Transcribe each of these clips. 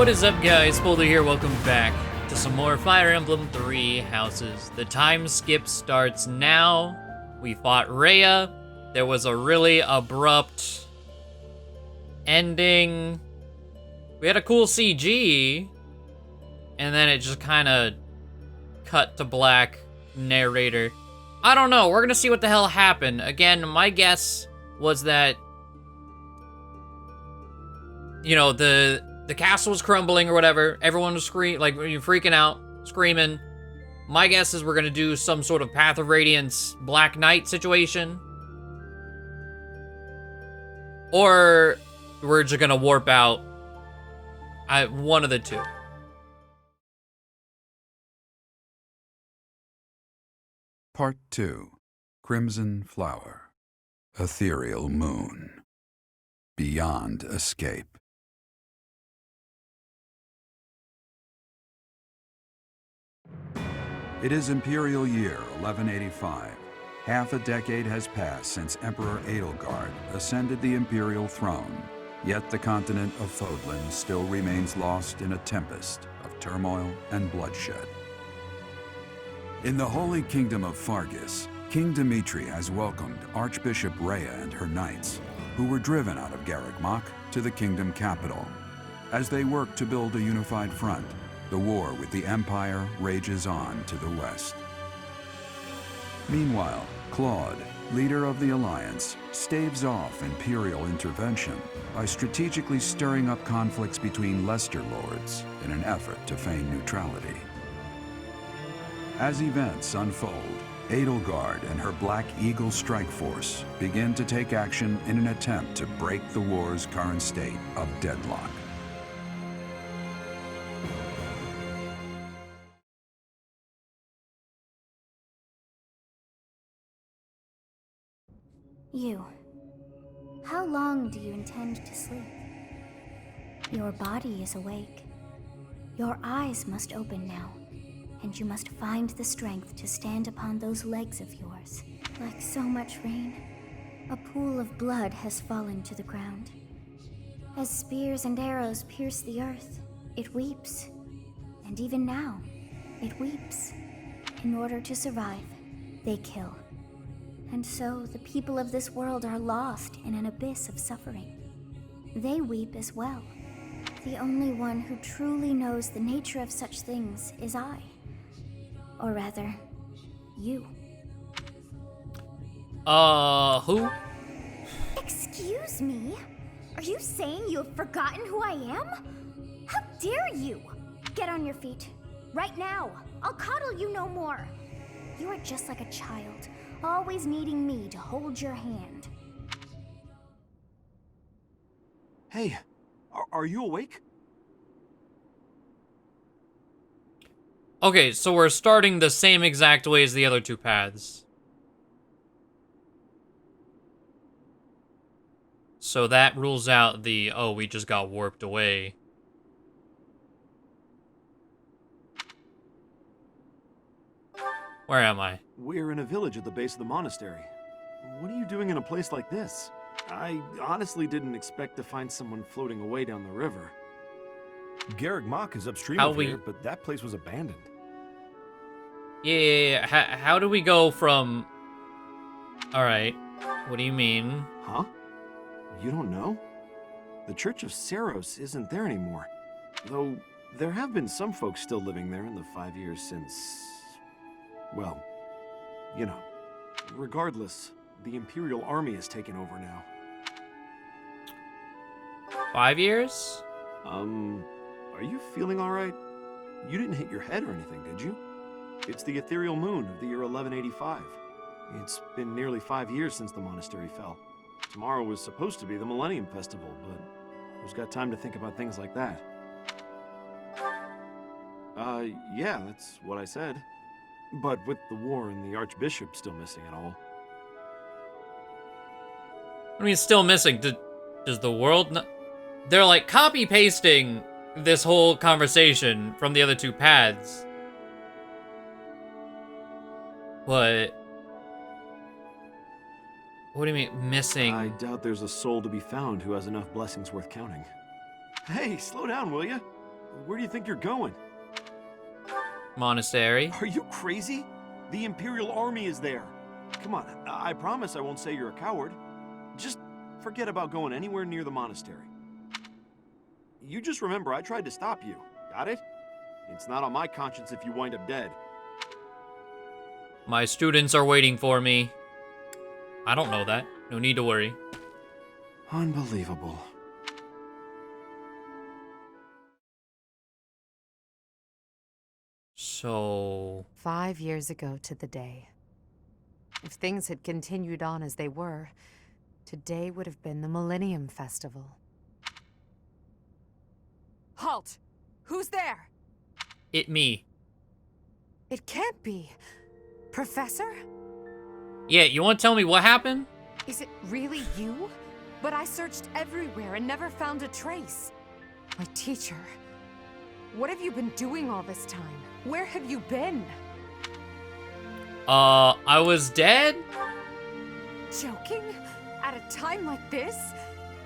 What is up, guys? Poledoo here. Welcome back to some more Fire Emblem 3 Houses. The time skip starts now. We fought Rhea. There was a really abrupt ending. We had a cool CG, and then it just kind of cut to black narrator. I don't know. We're gonna see what the hell happened. Again, my guess was that, you know, the castle was crumbling or whatever. Everyone was freaking out, screaming. My guess is we're gonna do some sort of Path of Radiance Black Knight situation. Or we're just gonna warp out. One of the two. Part 2. Crimson Flower. Ethereal Moon. Beyond Escape. It is Imperial Year 1185. Half a decade has passed since Emperor Edelgard ascended the Imperial throne, yet the continent of Fódlan still remains lost in a tempest of turmoil and bloodshed. In the Holy Kingdom of Fargus, King Dimitri has welcomed Archbishop Rhea and her knights, who were driven out of Garreg Mach to the kingdom capital. As they work to build a unified front, the war with the Empire rages on to the west. Meanwhile, Claude, leader of the Alliance, staves off Imperial intervention by strategically stirring up conflicts between Leicester lords in an effort to feign neutrality. As events unfold, Edelgard and her Black Eagle strike force begin to take action in an attempt to break the war's current state of deadlock. You. How long do you intend to sleep? Your body is awake. Your eyes must open now, and you must find the strength to stand upon those legs of yours. Like so much rain, a pool of blood has fallen to the ground. As spears and arrows pierce the earth, it weeps. And even now, it weeps. In order to survive, they kill. And so the people of this world are lost in an abyss of suffering. They weep as well. The only one who truly knows the nature of such things is I. Or rather, you. Who? Excuse me? Are you saying you have forgotten who I am? How dare you? Get on your feet. Right now. I'll coddle you no more. You are just like a child, always needing me to hold your hand. Hey, are you awake? Okay, so we're starting the same exact way as the other two paths. So that rules out the, oh, we just got warped away. Where am I? We're in a village at the base of the monastery. What are you doing in a place like this? I honestly didn't expect to find someone floating away down the river. Garreg Mach is upstream How of we- here, but that place was abandoned. Yeah. How do we go from... Alright. What do you mean? Huh? You don't know? The Church of Seros isn't there anymore. Though, there have been some folks still living there in the 5 years since... well, you know. Regardless, the Imperial Army has taken over now. 5 years? Are you feeling alright? You didn't hit your head or anything, did you? It's the ethereal moon of the year 1185. It's been nearly 5 years since the monastery fell. Tomorrow was supposed to be the Millennium Festival, but who's got time to think about things like that? Yeah, that's what I said. But with the war and the Archbishop still missing it all. I mean, still missing. Does the world not... They're like copy-pasting this whole conversation from the other two paths. What do you mean, missing? I doubt there's a soul to be found who has enough blessings worth counting. Hey, slow down, will ya? Where do you think you're going? Monastery. Are you crazy? The Imperial Army is there. Come on, I promise I won't say you're a coward. Just forget about going anywhere near the monastery. You just remember I tried to stop you. Got it? It's not on my conscience if you wind up dead. My students are waiting for me. I don't know that. No need to worry. Unbelievable. So... 5 years ago to the day. If things had continued on as they were, today would have been the Millennium Festival. Halt! Who's there? It me. It can't be. Professor? Yeah, you want to tell me what happened? Is it really you? But I searched everywhere and never found a trace. My teacher. What have you been doing all this time? Where have you been? I was dead? Joking? At a time like this?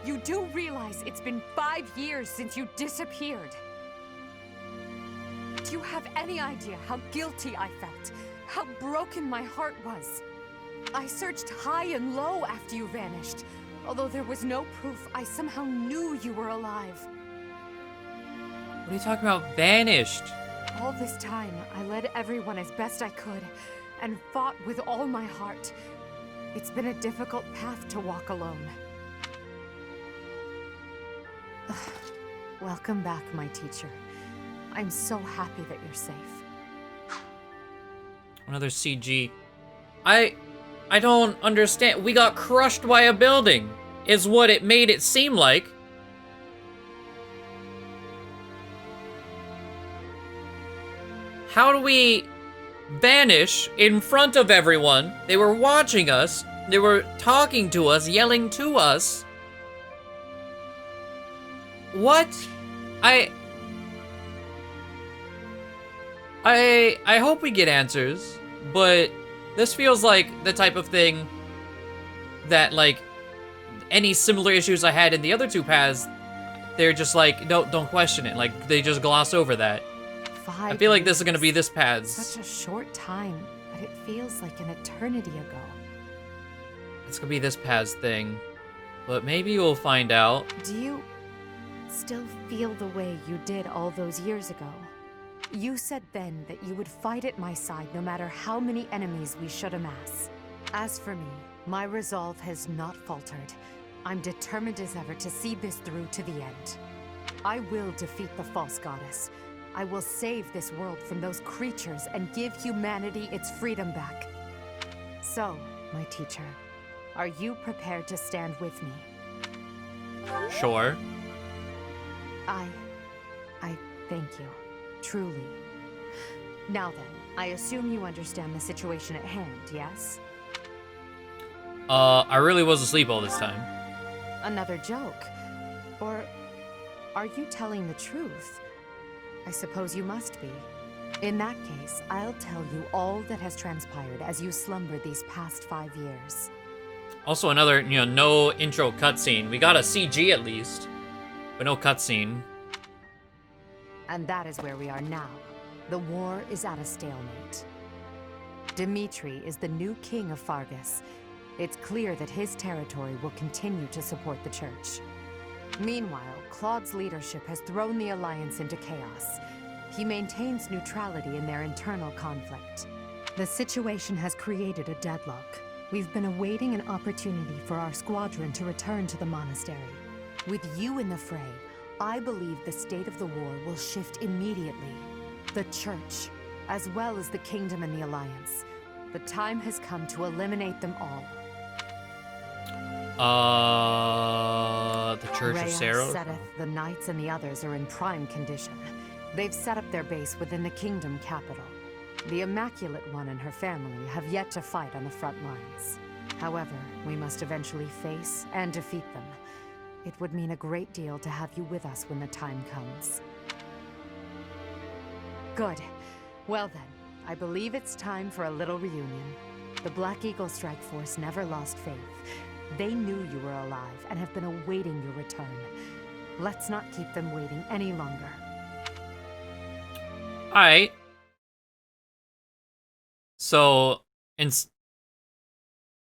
You do realize it's been 5 years since you disappeared. Do you have any idea how guilty I felt? How broken my heart was? I searched high and low after you vanished. Although there was no proof, I somehow knew you were alive. What are you talking about, vanished? All this time, I led everyone as best I could, and fought with all my heart. It's been a difficult path to walk alone. Welcome back, my teacher. I'm so happy that you're safe. Another CG. I don't understand. We got crushed by a building, is what it made it seem like. How do we vanish in front of everyone? They were watching us. They were talking to us, yelling to us. What? I hope we get answers, but this feels like the type of thing that, like, any similar issues I had in the other two paths, they're just like, no, don't question it. Like, they just gloss over that. I feel like this is gonna be this path's. Such a short time, but it feels like an eternity ago. It's gonna be this path's thing. But maybe we'll find out. Do you still feel the way you did all those years ago? You said then that you would fight at my side no matter how many enemies we should amass. As for me, my resolve has not faltered. I'm determined as ever to see this through to the end. I will defeat the false goddess. I will save this world from those creatures and give humanity its freedom back. So, my teacher, are you prepared to stand with me? Sure. I thank you. Truly. Now then, I assume you understand the situation at hand, yes? I really was asleep all this time. Another joke? Or are you telling the truth? I suppose you must be. In that case, I'll tell you all that has transpired as you slumbered these past 5 years. Also another, no intro cutscene. We got a CG at least, but no cutscene. And that is where we are now. The war is at a stalemate. Dimitri is the new king of Fargus. It's clear that his territory will continue to support the church. Meanwhile, Claude's leadership has thrown the Alliance into chaos. He maintains neutrality in their internal conflict. The situation has created a deadlock. We've been awaiting an opportunity for our squadron to return to the monastery. With you in the fray, I believe the state of the war will shift immediately. The church, as well as the kingdom and the Alliance. The time has come to eliminate them all. The Church of Saros? Seth, the Knights, and the others are in prime condition. They've set up their base within the kingdom capital. The Immaculate One and her family have yet to fight on the front lines. However, we must eventually face and defeat them. It would mean a great deal to have you with us when the time comes. Good. Well then, I believe it's time for a little reunion. The Black Eagle Strike Force never lost faith. They knew you were alive and have been awaiting your return. Let's not keep them waiting any longer. Alright. So,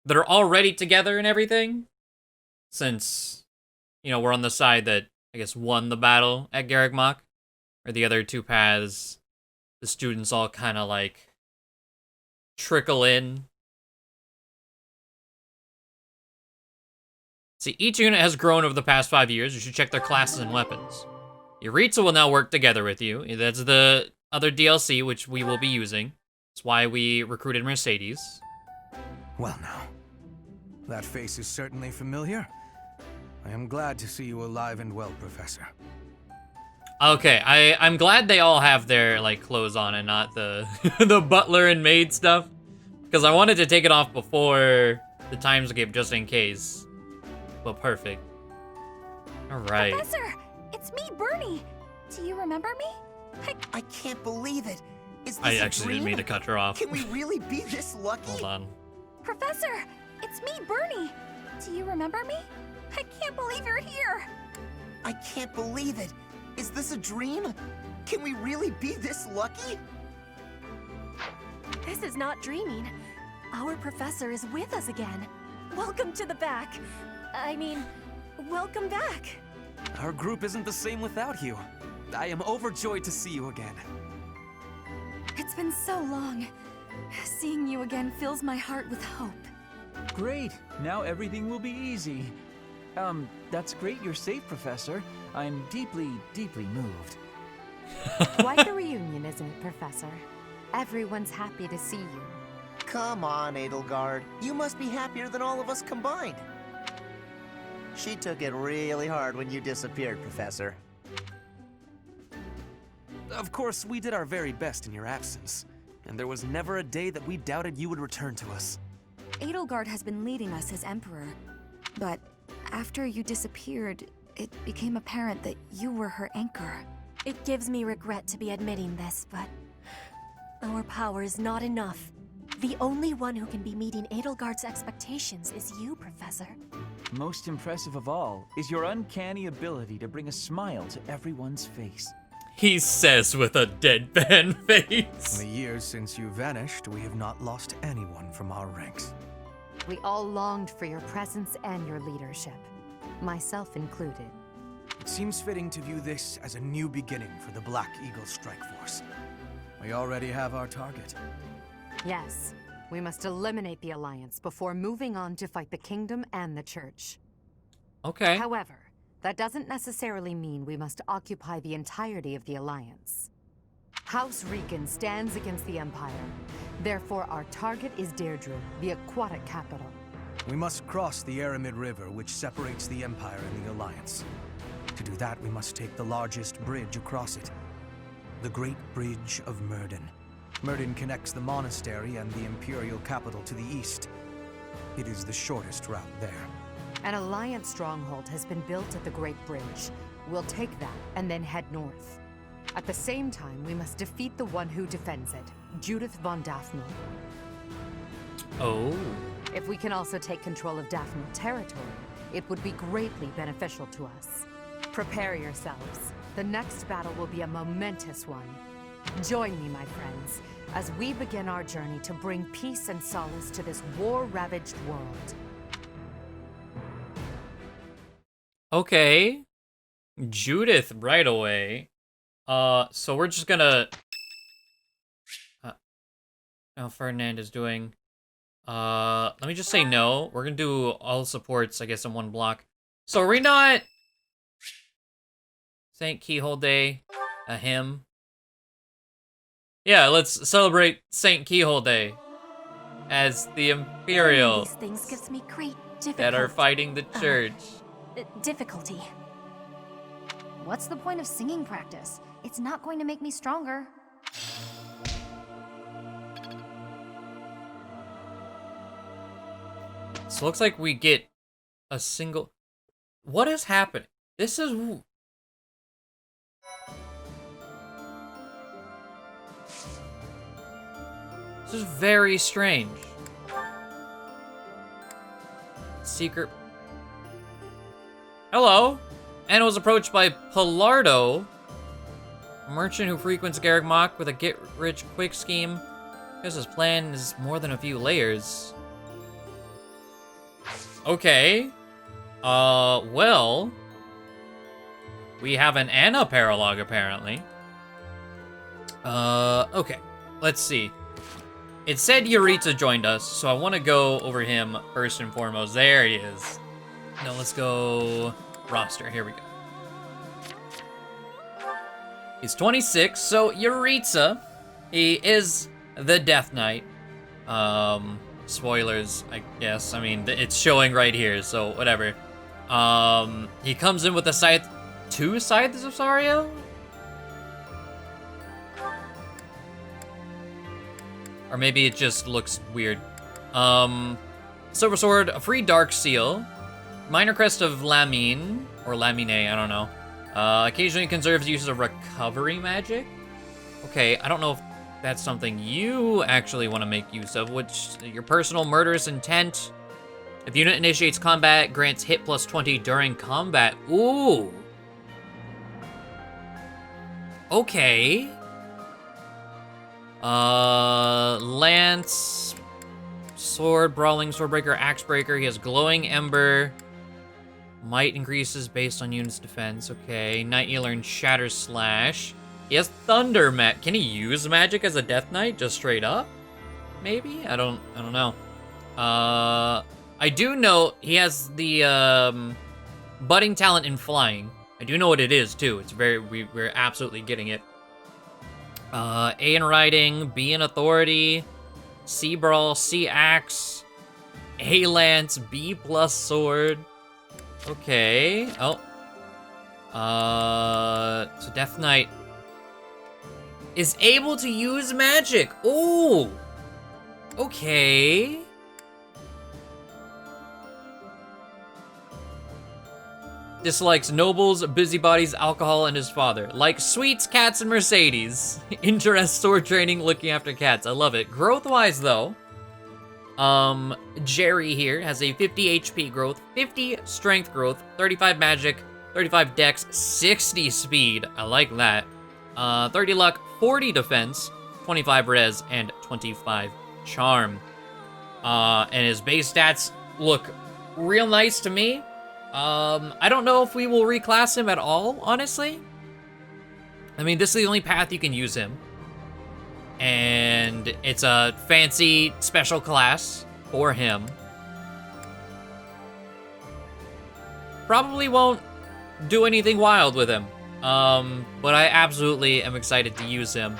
they're already together and everything? Since, you know, we're on the side that, I guess, won the battle at Garreg Mach. Or the other two paths, the students all kind of, like, trickle in. See, each unit has grown over the past 5 years. You should check their classes and weapons. Yuritsa will now work together with you. That's the other DLC, which we will be using. That's why we recruited Mercedes. Well now, that face is certainly familiar. I am glad to see you alive and well, Professor. Okay, I'm glad they all have their, like, clothes on and not the the butler and maid stuff. Because I wanted to take it off before the timeskip just in case. But perfect. Alright. Professor! It's me, Bernie! Do you remember me? I can't believe it. Is this I a actually didn't dream? mean to cut her off. Can we really be this lucky? Hold on. Professor! It's me, Bernie! Do you remember me? I can't believe you're here! I can't believe it. Is this a dream? Can we really be this lucky? This is not dreaming. Our professor is with us again. Welcome to the back. I mean, welcome back. Our group isn't the same without you. I am overjoyed to see you again. It's been so long. Seeing you again fills my heart with hope. Great. Now everything will be easy. That's great you're safe, Professor. I'm deeply, deeply moved. Quite the reunion, isn't it, Professor? Everyone's happy to see you. Come on, Edelgard. You must be happier than all of us combined. She took it really hard when you disappeared, Professor. Of course, we did our very best in your absence, and there was never a day that we doubted you would return to us. Edelgard has been leading us as Emperor, but after you disappeared, it became apparent that you were her anchor. It gives me regret to be admitting this, but our power is not enough. The only one who can be meeting Edelgard's expectations is you, Professor. Most impressive of all is your uncanny ability to bring a smile to everyone's face. He says with a deadpan face. In the years since you vanished, we have not lost anyone from our ranks. We all longed for your presence and your leadership, myself included. It seems fitting to view this as a new beginning for the Black Eagle Strike Force. We already have our target. Yes, we must eliminate the Alliance before moving on to fight the Kingdom and the Church. Okay. However, that doesn't necessarily mean we must occupy the entirety of the Alliance. House Rican stands against the Empire. Therefore, our target is Deirdre, the aquatic capital. We must cross the Aramid River, which separates the Empire and the Alliance. To do that, we must take the largest bridge across it. The Great Bridge of Myrden. Myrden connects the monastery and the Imperial capital to the east. It is the shortest route there. An Alliance stronghold has been built at the Great Bridge. We'll take that and then head north. At the same time, we must defeat the one who defends it, Judith von Daphne. Oh. If we can also take control of Daphne territory, it would be greatly beneficial to us. Prepare yourselves. The next battle will be a momentous one. Join me, my friends, as we begin our journey to bring peace and solace to this war-ravaged world. Okay. Judith right away. So we're just gonna... Now Ferdinand is doing... let me just say no. We're gonna do all supports, I guess, in one block. So are we not... Saint Keyhole Day, a hymn? Yeah, let's celebrate Saint Keyhole Day as the Imperial These things gives me great difficulty. that are fighting the church. Difficulty. What's the point of singing practice? It's not going to make me stronger. So it looks like we get a single... What is happening? This is... This is very strange. Secret... Hello! Anna was approached by Pilardo. A merchant who frequents Garreg Mach with a get-rich-quick scheme. Because his plan is more than a few layers. Okay. Well... We have an Anna paralog, apparently. Okay. Let's see. It said Yuritsa joined us, so I want to go over him first and foremost. There he is. Now let's go... roster. Here we go. He's 26, so Yuritsa, he is the Death Knight. Spoilers, I guess. I mean, it's showing right here, so whatever. He comes in with a scythe, 2 scythes of Sario? Or maybe it just looks weird. Silver Sword, a free Dark Seal, Minor Crest of Lamine, or Lamine, I don't know. Occasionally conserves use of recovery magic. Okay, I don't know if that's something you actually want to make use of, which your personal murderous intent. If unit initiates combat, grants hit plus 20 during combat. Ooh. Okay. Lance, sword, brawling, swordbreaker, axebreaker. He has glowing ember. Might increases based on unit's defense. Okay. Night Healer and Shatter Slash. He has thunder Can he use magic as a Death Knight just straight up? Maybe? I don't know. I do know he has the budding talent in flying. I do know what it is too. It's we're absolutely getting it. A in riding, B in authority, C brawl, C axe, A lance, B plus sword. Okay. Oh. So Death Knight is able to use magic. Ooh. Okay. Dislikes nobles, busybodies, alcohol, and his father. Likes sweets, cats, and Mercedes. Interest sword training, looking after cats. I love it. Growth-wise, though, Jerry here has a 50 HP growth, 50 strength growth, 35 magic, 35 dex, 60 speed. I like that. 30 luck, 40 defense, 25 res, and 25 charm. And his base stats look real nice to me. I don't know if we will reclass him at all, honestly. I mean, this is the only path you can use him. And it's a fancy special class for him. Probably won't do anything wild with him. But I absolutely am excited to use him.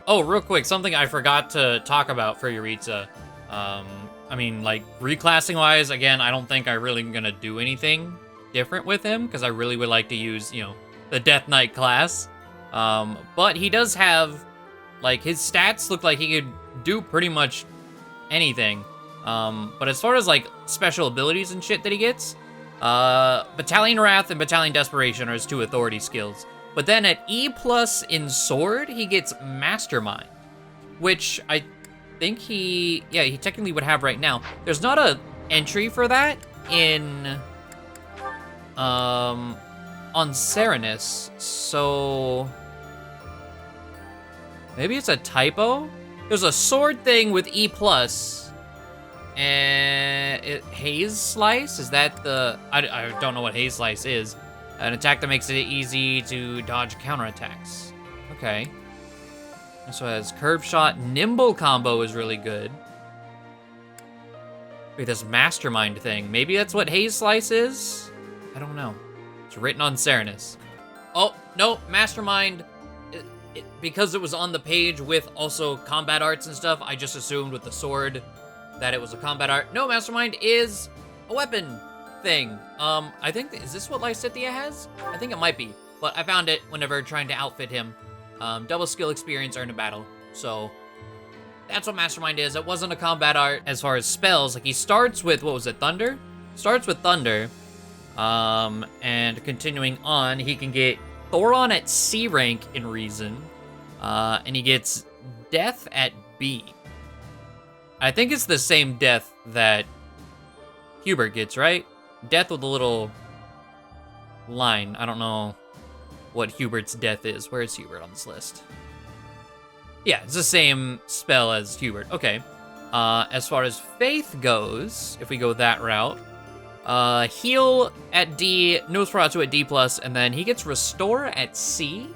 Oh, real quick, something I forgot to talk about for Yuritsa. I mean, like, reclassing-wise, again, I don't think I really am gonna do anything different with him, because I really would like to use, you know, the Death Knight class. But he does have, like, his stats look like he could do pretty much anything. But as far as, like, special abilities and shit that he gets, Battalion Wrath and Battalion Desperation are his 2 authority skills. But then at E+ in Sword, he gets Mastermind, which I think he technically would have right now. There's not a entry for that in on Serenus, so maybe it's a typo. There's a sword thing with E+, and Haze Slice, is that the I don't know what Haze Slice is. An attack that makes it easy to dodge counterattacks. Okay. So it has Curve Shot, Nimble combo is really good. Wait, this Mastermind thing. Maybe that's what Haze Slice is? I don't know. It's written on Serenus. Oh, no, Mastermind. Because it was on the page with also combat arts and stuff, I just assumed with the sword that it was a combat art. No, Mastermind is a weapon thing. I think, is this what Lysithea has? I think it might be, but I found it whenever trying to outfit him. Double skill experience earned a battle. So that's what Mastermind is. It wasn't a combat art. As far as spells, like he starts with, what was it, Thunder? Starts with Thunder. And continuing on, he can get Thoron at C rank in Reason. And he gets Death at B. I think it's the same death that Hubert gets, right? Death with a little line. I don't know what Hubert's death is. Where's Hubert on this list? Yeah, it's the same spell as Hubert. Okay. As far as Faith goes, if we go that route, heal at D, Nosferatu at D+, and then he gets Restore at C.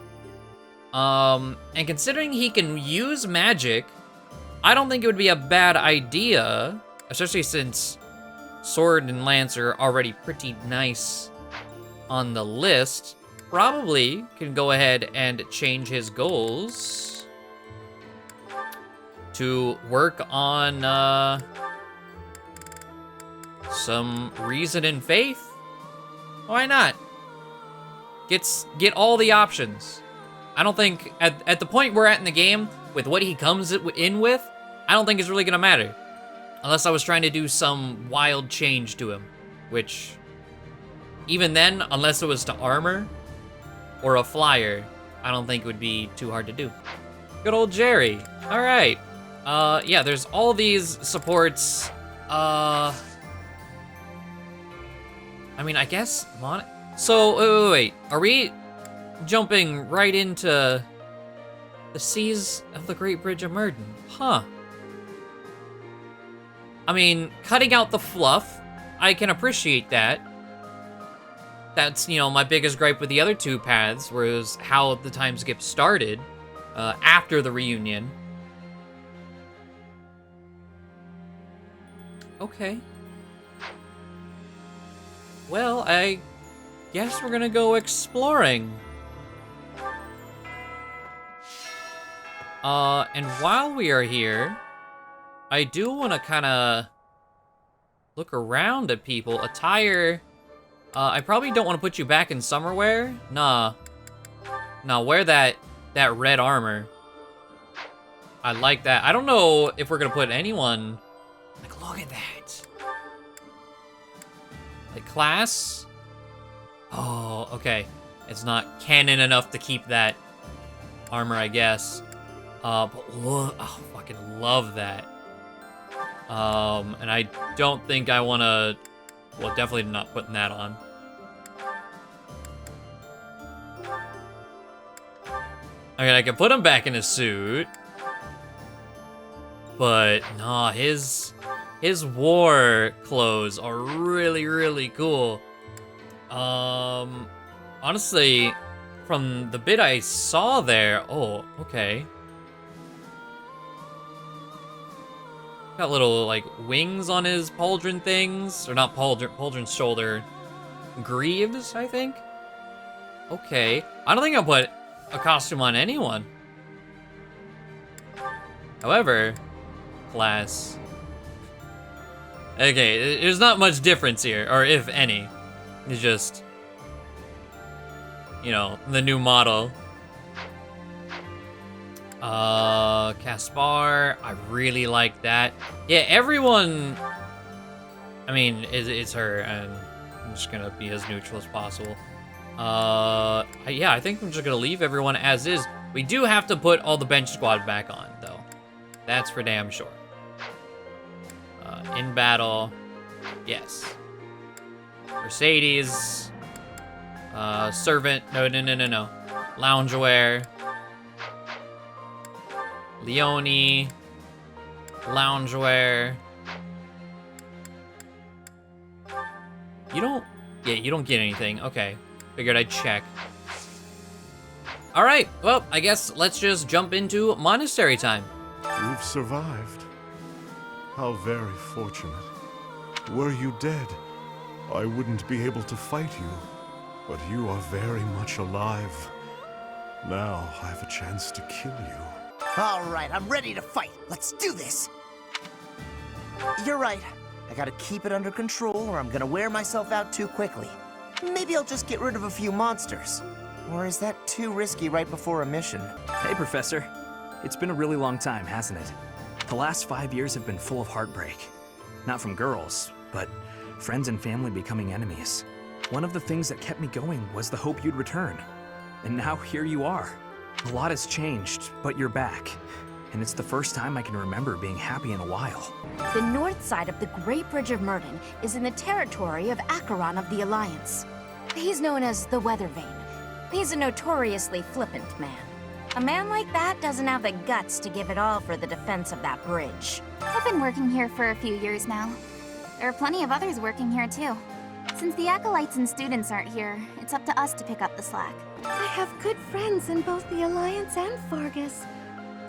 And considering he can use magic, I don't think it would be a bad idea, especially since Sword and Lance are already pretty nice on the list. Probably can go ahead and change his goals to work on some reason and faith. Why not? Get all the options. I don't think at the point we're at in the game with what he comes in with, I don't think it's really gonna matter. Unless I was trying to do some wild change to him, which even then, unless it was to armor or a flyer, I don't think it would be too hard to do. Good old Jerry. All right. Yeah, there's all these supports. I mean, I guess So, wait. Are we jumping right into the seas of the Great Bridge of Murden? Huh. I mean, cutting out the fluff, I can appreciate that. That's, you know, my biggest gripe with the other two paths, was how the time skip started after the reunion. Okay. Well, I guess we're gonna go exploring. And while we are here, I do want to kind of look around at people. Attire, I probably don't want to put you back in summer wear. Nah, wear that red armor. I like that. I don't know if we're gonna put anyone. Like, look at that. Like, class. Oh, okay. It's not canon enough to keep that armor, I guess. But look, oh, fucking love that. And I don't think I want to, well, definitely not putting that on. I mean, I can put him back in his suit, but nah, his war clothes are really, really cool. Honestly, from the bit I saw there, oh, okay. Got little, like, wings on his pauldron things. Or not pauldron's shoulder. Greaves, I think? Okay. I don't think I'll put a costume on anyone. However, class. Okay, there's not much difference here, or if any. It's just, you know, the new model. Caspar, I really like that. Yeah, everyone, I mean, it's her, and I'm just gonna be as neutral as possible. Yeah, I think I'm just gonna leave everyone as is. We do have to put all the bench squad back on, though. That's for damn sure. In battle, yes. Mercedes, servant, no. Loungewear. Leone, loungewear. You don't get anything. Okay, figured I'd check. All right, well, I guess let's just jump into monastery time. You've survived. How very fortunate. Were you dead, I wouldn't be able to fight you, but you are very much alive. Now I have a chance to kill you. All right, I'm ready to fight. Let's do this. You're right. I gotta keep it under control or I'm gonna wear myself out too quickly. Maybe I'll just get rid of a few monsters. Or is that too risky right before a mission? Hey, Professor. It's been a really long time, hasn't it? The last 5 years have been full of heartbreak. Not from girls, but friends and family becoming enemies. One of the things that kept me going was the hope you'd return. And now here you are. A lot has changed, but you're back. And it's the first time I can remember being happy in a while. The north side of the Great Bridge of Murden is in the territory of Acheron of the Alliance. He's known as the Weather Vane. He's a notoriously flippant man. A man like that doesn't have the guts to give it all for the defense of that bridge. I've been working here for a few years now. There are plenty of others working here too. Since the acolytes and students aren't here, it's up to us to pick up the slack. I have good friends in both the Alliance and Fargus,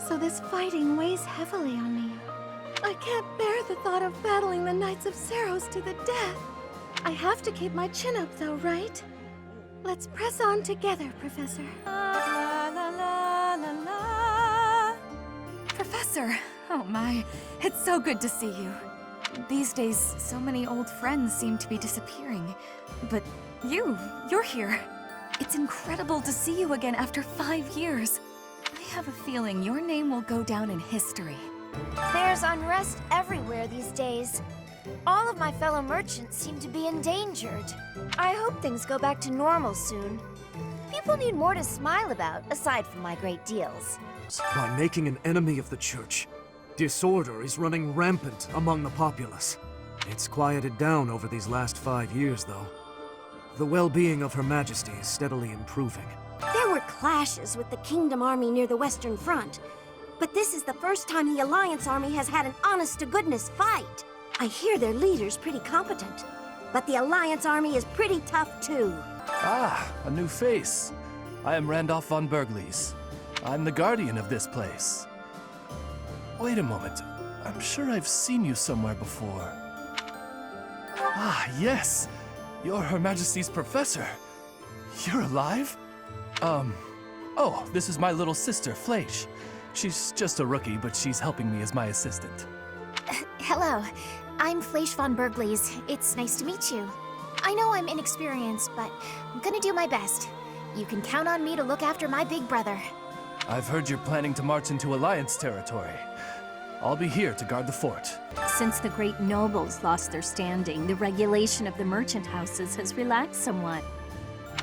so this fighting weighs heavily on me. I can't bear the thought of battling the Knights of Seiros to the death. I have to keep my chin up though, right? Let's press on together, Professor. La, la, la, la, la. Professor! Oh my, it's so good to see you. These days, so many old friends seem to be disappearing. But you're here. It's incredible to see you again after 5 years. I have a feeling your name will go down in history. There's unrest everywhere these days. All of my fellow merchants seem to be endangered. I hope things go back to normal soon. People need more to smile about, aside from my great deals. By making an enemy of the Church, disorder is running rampant among the populace. It's quieted down over these last 5 years, though. The well-being of Her Majesty is steadily improving. There were clashes with the Kingdom Army near the Western Front, but this is the first time the Alliance Army has had an honest-to-goodness fight. I hear their leader's pretty competent, but the Alliance Army is pretty tough too. Ah, a new face. I am Randolph von Berglies. I'm the guardian of this place. Wait a moment. I'm sure I've seen you somewhere before. Ah, yes. You're Her Majesty's professor. You're alive? Oh, this is my little sister, Fleisch. She's just a rookie, but she's helping me as my assistant. Hello, I'm Fleisch von Berglies. It's nice to meet you. I know I'm inexperienced, but I'm gonna do my best. You can count on me to look after my big brother. I've heard you're planning to march into Alliance territory. I'll be here to guard the fort. Since the great nobles lost their standing, the regulation of the merchant houses has relaxed somewhat.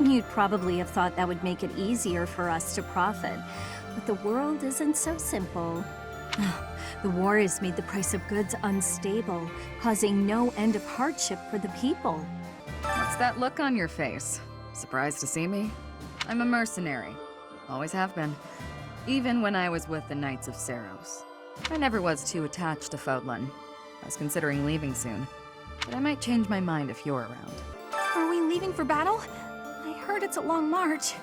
You'd probably have thought that would make it easier for us to profit, but the world isn't so simple. The war has made the price of goods unstable, causing no end of hardship for the people. What's that look on your face? Surprised to see me? I'm a mercenary. Always have been. Even when I was with the Knights of Seiros. I never was too attached to Fódlan. I was considering leaving soon, but I might change my mind if you're around. Are we leaving for battle? I heard it's a long march.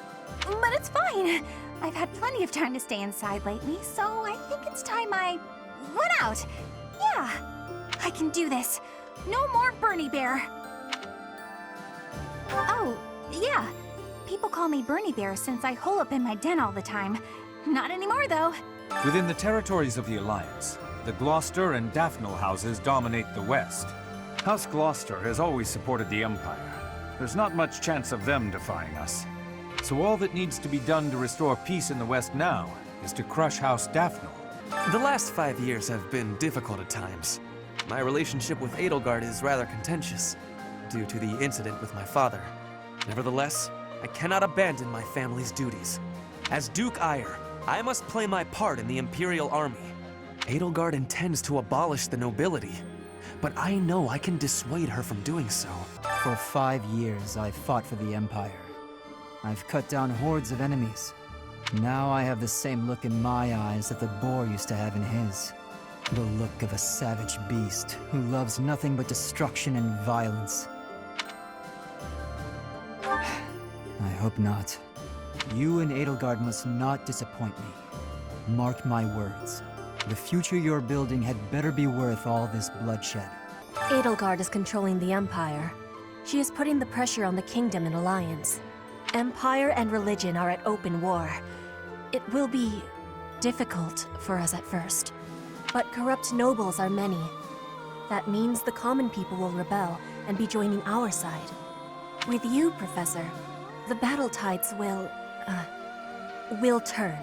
But it's fine. I've had plenty of time to stay inside lately, so I think it's time I run out. Yeah, I can do this. No more Bernie Bear. Oh, yeah. People call me Bernie Bear since I hole up in my den all the time. Not anymore, though. Within the territories of the Alliance, the Gloucester and Daphnel houses dominate the West. House Gloucester has always supported the Empire. There's not much chance of them defying us. So all that needs to be done to restore peace in the West now is to crush House Daphnel. The last 5 years have been difficult at times. My relationship with Edelgard is rather contentious, due to the incident with my father. Nevertheless, I cannot abandon my family's duties. As Duke Eyre, I must play my part in the Imperial Army. Edelgard intends to abolish the nobility, but I know I can dissuade her from doing so. For 5 years, I've fought for the Empire. I've cut down hordes of enemies. Now I have the same look in my eyes that the boar used to have in his. The look of a savage beast who loves nothing but destruction and violence. I hope not. You and Edelgard must not disappoint me. Mark my words. The future you're building had better be worth all this bloodshed. Edelgard is controlling the Empire. She is putting the pressure on the Kingdom in alliance. Empire and religion are at open war. It will be difficult for us at first. But corrupt nobles are many. That means the common people will rebel and be joining our side. With you, Professor, the battle tides will turn.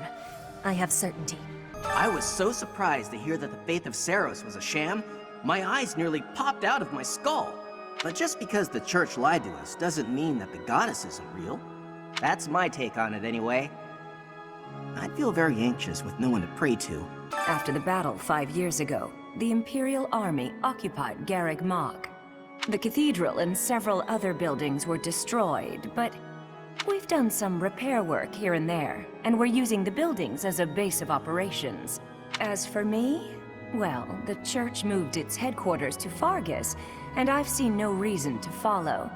I have certainty. I was so surprised to hear that the faith of Seiros was a sham, my eyes nearly popped out of my skull. But just because the church lied to us doesn't mean that the goddess isn't real. That's my take on it anyway. I'd feel very anxious with no one to pray to. After the battle 5 years ago, the Imperial Army occupied Garreg Mach. The cathedral and several other buildings were destroyed, but We've done some repair work here and there, and we're using the buildings as a base of operations. As for me, well, the church moved its headquarters to Fargus, and I've seen no reason to follow.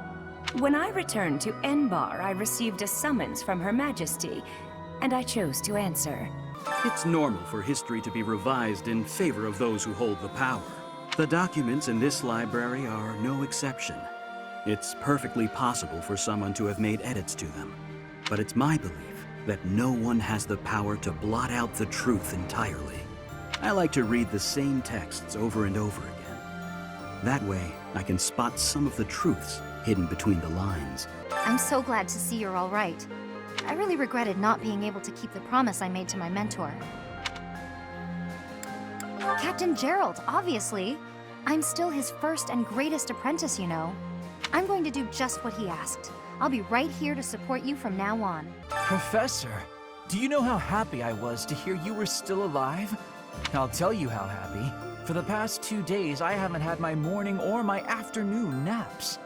When I returned to Enbar, I received a summons from Her Majesty, and I chose to answer. It's normal for history to be revised in favor of those who hold the power. The documents in this library are no exception. It's perfectly possible for someone to have made edits to them. But it's my belief that no one has the power to blot out the truth entirely. I like to read the same texts over and over again. That way, I can spot some of the truths hidden between the lines. I'm so glad to see you're all right. I really regretted not being able to keep the promise I made to my mentor. Captain Gerald, obviously. I'm still his first and greatest apprentice, you know. I'm going to do just what he asked. I'll be right here to support you from now on. Professor, do you know how happy I was to hear you were still alive? I'll tell you how happy. For the past 2 days, I haven't had my morning or my afternoon naps.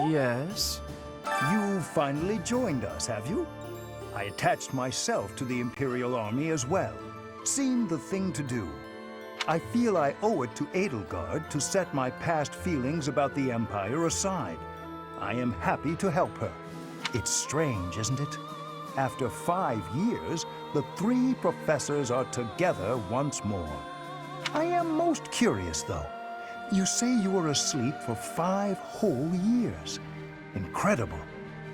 Yes? You finally joined us, have you? I attached myself to the Imperial Army as well. Seemed the thing to do. I feel I owe it to Edelgard to set my past feelings about the Empire aside. I am happy to help her. It's strange, isn't it? After 5 years, the 3 professors are together once more. I am most curious, though. You say you were asleep for 5 whole years. Incredible.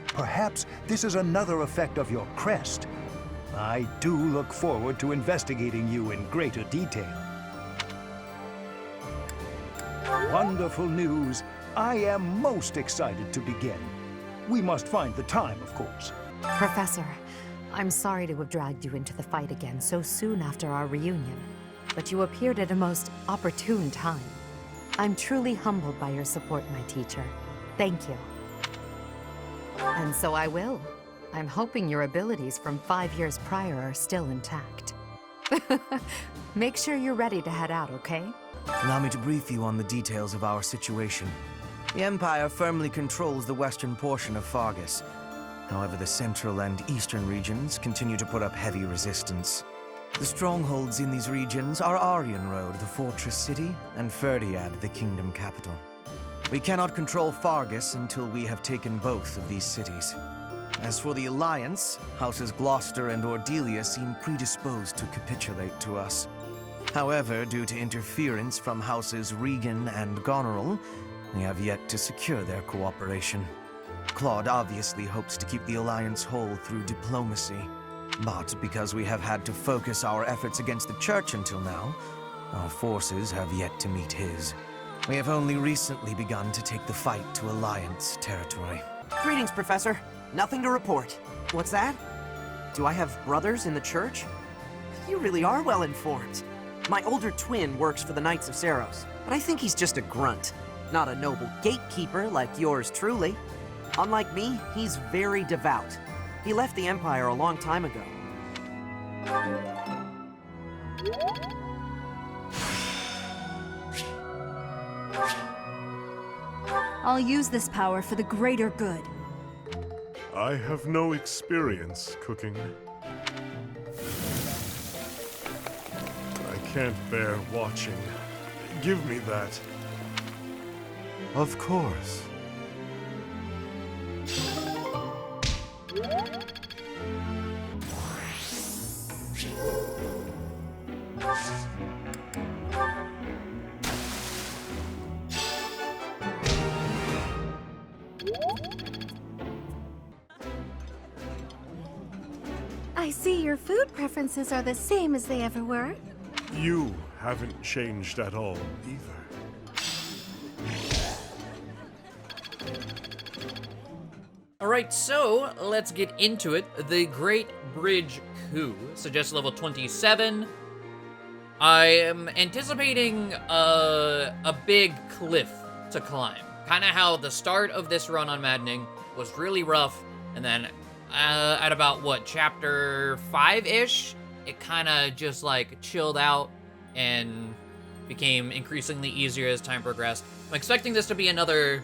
Perhaps this is another effect of your crest. I do look forward to investigating you in greater detail. Wonderful news. I am most excited to begin. We must find the time, of course. Professor, I'm sorry to have dragged you into the fight again so soon after our reunion, but you appeared at a most opportune time. I'm truly humbled by your support, my teacher. Thank you. And so I will. I'm hoping your abilities from 5 years prior are still intact. Make sure you're ready to head out, okay? Allow me to brief you on the details of our situation. The Empire firmly controls the western portion of Fargus. However, the central and eastern regions continue to put up heavy resistance. The strongholds in these regions are Aryan Road, the fortress city, and Ferdiad, the kingdom capital. We cannot control Fargus until we have taken both of these cities. As for the Alliance, Houses Gloucester and Ordelia seem predisposed to capitulate to us. However, due to interference from Houses Regan and Goneril, we have yet to secure their cooperation. Claude obviously hopes to keep the Alliance whole through diplomacy. But because we have had to focus our efforts against the Church until now, our forces have yet to meet his. We have only recently begun to take the fight to Alliance territory. Greetings, Professor. Nothing to report. What's that? Do I have brothers in the Church? You really are well informed. My older twin works for the Knights of Saros, but I think he's just a grunt, not a noble gatekeeper like yours truly. Unlike me, he's very devout. He left the Empire a long time ago. I'll use this power for the greater good. I have no experience cooking. I can't bear watching. Give me that. Of course. I see your food preferences are the same as they ever were. You haven't changed at all, either. Alright, so let's get into it. The Great Bridge Coup, suggests level 27. I am anticipating a big cliff to climb. Kind of how the start of this run on Maddening was really rough, and then at about, what, chapter 5-ish, it kind of just, like, chilled out and became increasingly easier as time progressed. I'm expecting this to be another,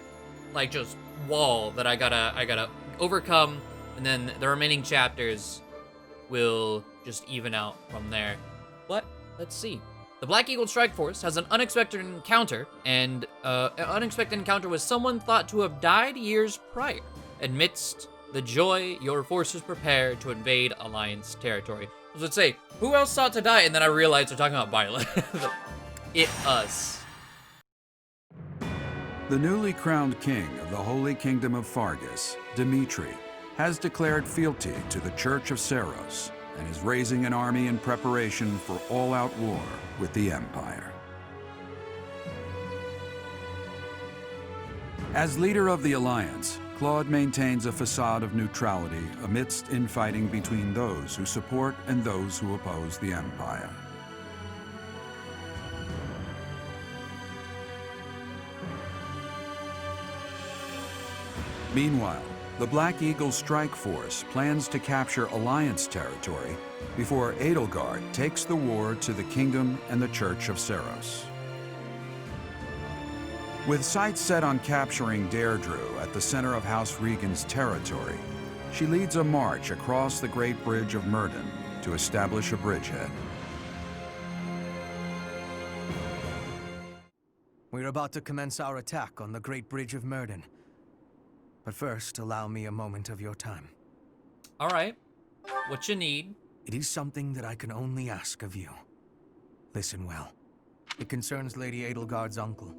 like, just wall that I gotta overcome, and then the remaining chapters will just even out from there. But let's see. The Black Eagle Strike Force has an unexpected encounter, and an unexpected encounter with someone thought to have died years prior. Amidst the joy, your forces prepare to invade Alliance territory. I was gonna say, who else thought to die? And then I realized they're talking about Violet. Us. The newly crowned king of the Holy Kingdom of Fargus, Dimitri, has declared fealty to the Church of Seros and is raising an army in preparation for all-out war with the Empire. As leader of the Alliance, Claude maintains a facade of neutrality amidst infighting between those who support and those who oppose the Empire. Meanwhile, the Black Eagle Strike Force plans to capture Alliance territory before Edelgard takes the war to the Kingdom and the Church of Seros. With sights set on capturing Deirdre at the center of House Regan's territory, she leads a march across the Great Bridge of Myrddin to establish a bridgehead. We're about to commence our attack on the Great Bridge of Myrddin. But first, allow me a moment of your time. All right. What you need? It is something that I can only ask of you. Listen well. It concerns Lady Edelgard's uncle,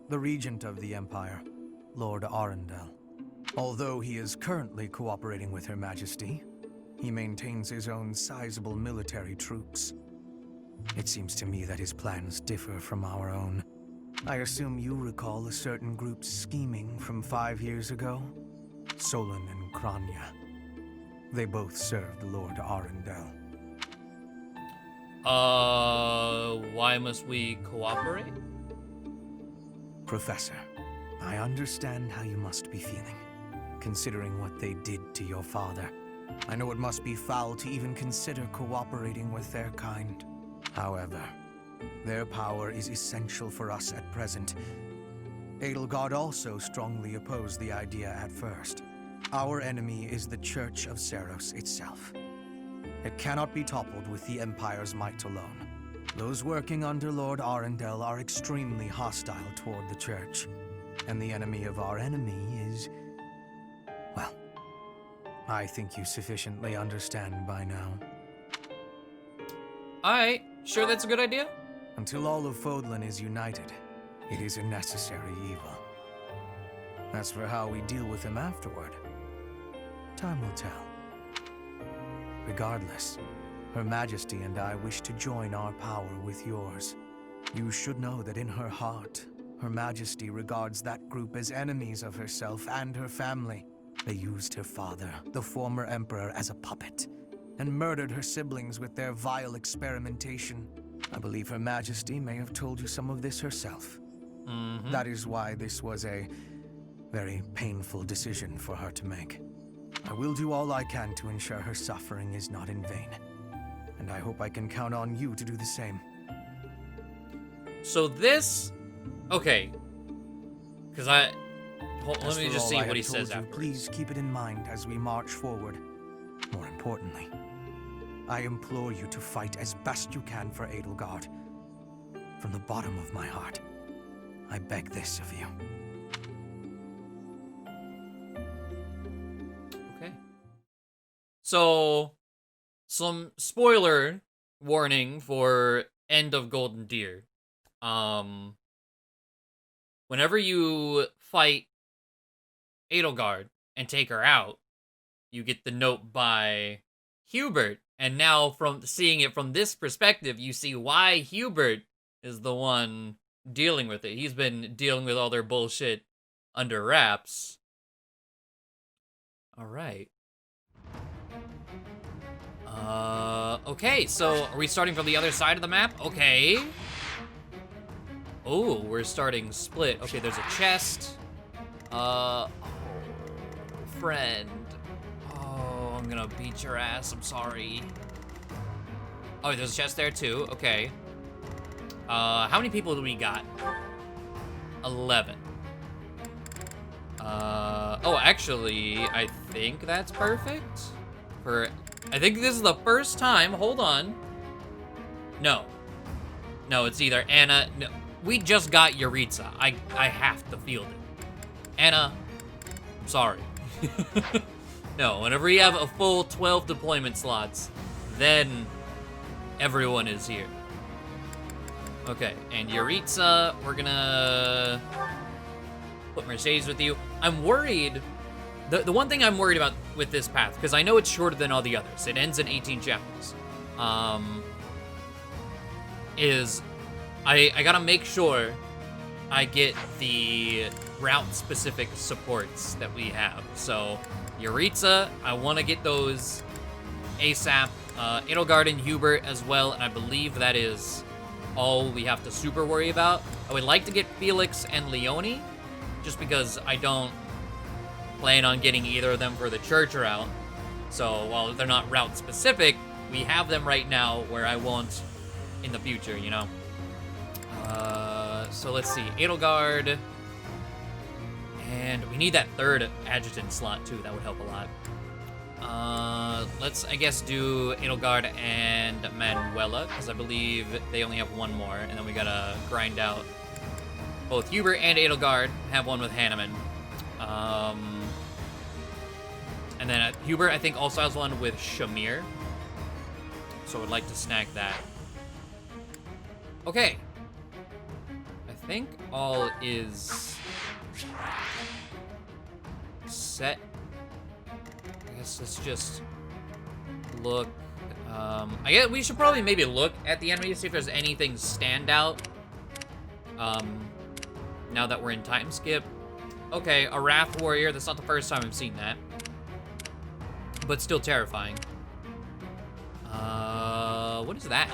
the regent of the Empire, Lord Arundel. Although he is currently cooperating with Her Majesty, he maintains his own sizable military troops. It seems to me that his plans differ from our own. I assume you recall a certain group's scheming from 5 years ago? Solon and Kranya. They both served Lord Arundel. Why must we cooperate? Professor, I understand how you must be feeling, considering what they did to your father. I know it must be foul to even consider cooperating with their kind. However, their power is essential for us at present. Edelgard also strongly opposed the idea at first. Our enemy is the Church of Seros itself. It cannot be toppled with the Empire's might alone. Those working under Lord Arundel are extremely hostile toward the Church. And the enemy of our enemy is... well, I think you sufficiently understand by now. Alright, sure that's a good idea? Until all of Fódlan is united, it is a necessary evil. As for how we deal with him afterward, time will tell. Regardless, Her Majesty and I wish to join our power with yours. You should know that in her heart, Her Majesty regards that group as enemies of herself and her family. They used her father, the former emperor, as a puppet, and murdered her siblings with their vile experimentation. I believe Her Majesty may have told you some of this herself. That is why this was a very painful decision for her to make. I will do all I can to ensure her suffering is not in vain. And I hope I can count on you to do the same. So this... okay. Because let me just see what he says afterwards. Please keep it in mind as we march forward. More importantly, I implore you to fight as best you can for Edelgard. From the bottom of my heart, I beg this of you. Okay. So, some spoiler warning for End of Golden Deer. Whenever you fight Edelgard and take her out, you get the note by Hubert. And now, from seeing it from this perspective, you see why Hubert is the one dealing with it. He's been dealing with all their bullshit under wraps. Alright. Okay, so are we starting from the other side of the map? Okay. Oh, we're starting split. Okay, there's a chest. Oh, friend. Oh, I'm gonna beat your ass, I'm sorry. Oh, there's a chest there too, okay. How many people do we got? 11. Oh, actually, I think that's perfect. I think this is the first time, hold on. No, it's either Anna, no, we just got Yuritsa. I have to field it. Anna, I'm sorry. No, whenever you have a full 12 deployment slots, then everyone is here. Okay, and Yuritsa, we're gonna put Mercedes with you. I'm worried, the one thing I'm worried about with this path, because I know it's shorter than all the others, it ends in 18 chapters, is I gotta make sure I get the route-specific supports that we have. So, Yuritsa, I want to get those ASAP. Edelgard and Hubert as well, and I believe that is all we have to super worry about. I would like to get Felix and Leone, just because I don't plan on getting either of them for the church route. So while they're not route specific, we have them right now where I won't in the future, you know? So let's see, Edelgard, and we need that third adjutant slot too, that would help a lot. Let's, I guess, do Edelgard and Manuela, because I believe they only have one more, and then we gotta grind out both Hubert and Edelgard, have one with Hanneman. And then Hubert, I think, also has one with Shamir, so I would like to snag that. Okay. I think all is set. I guess let's just look. I guess we should probably maybe look at the enemy to see if there's anything stand out. Now that we're in time skip. Okay, a Wrath Warrior. That's not the first time I've seen that. But still terrifying. What is that?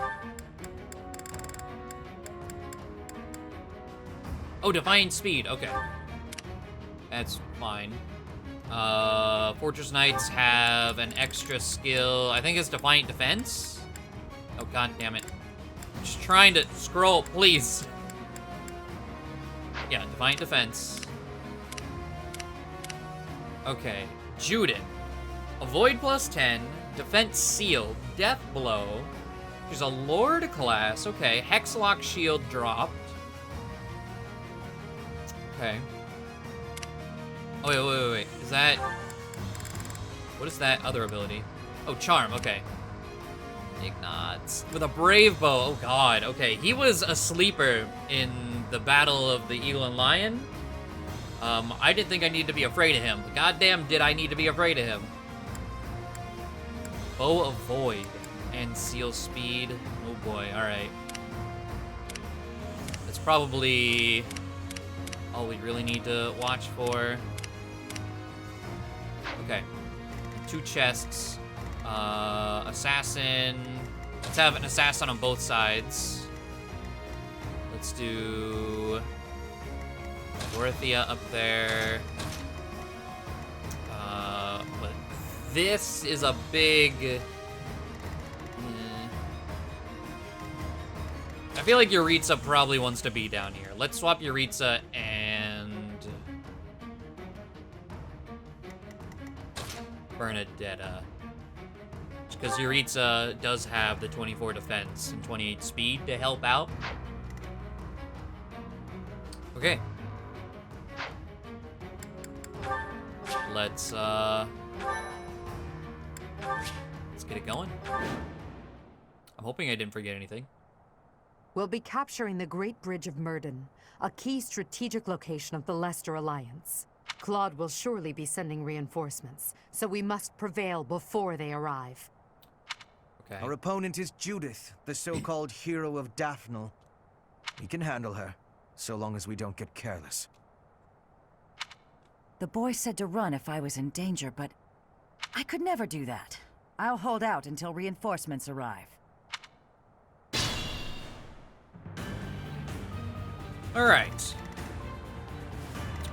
Oh, Defiant Speed. Okay. That's fine. Fortress Knights have an extra skill. I think it's Defiant Defense. Oh, god damn it. I'm just trying to scroll, please. Yeah, Defiant Defense. Okay. Judith. Avoid +10. Defense Seal. Death Blow. She's a Lord class. Okay. Hexlock Shield dropped. Okay. Oh, wait. Is that... What is that other ability? Oh, Charm. Okay. Ignatz. With a Brave Bow. Oh, God. Okay. He was a sleeper in the Battle of the Eagle and Lion. I didn't think I needed to be afraid of him. But goddamn, did I need to be afraid of him. Bow of Void. And Seal Speed. Oh, boy. Alright. That's probably... all we really need to watch for. Okay. 2 chests. Assassin. Let's have an assassin on both sides. Let's do Dorothea up there. But this is a big... I feel like Yuritsa probably wants to be down here. Let's swap Yuritsa and... Bernadetta. Because Yuritsa does have the 24 defense and 28 speed to help out. Okay. Let's get it going. I'm hoping I didn't forget anything. We'll be capturing the Great Bridge of Murden, a key strategic location of the Leicester Alliance. Claude will surely be sending reinforcements, so we must prevail before they arrive. Okay. Our opponent is Judith, the so-called hero of Daphnel. We can handle her, so long as we don't get careless. The boy said to run if I was in danger, but I could never do that. I'll hold out until reinforcements arrive. Alright.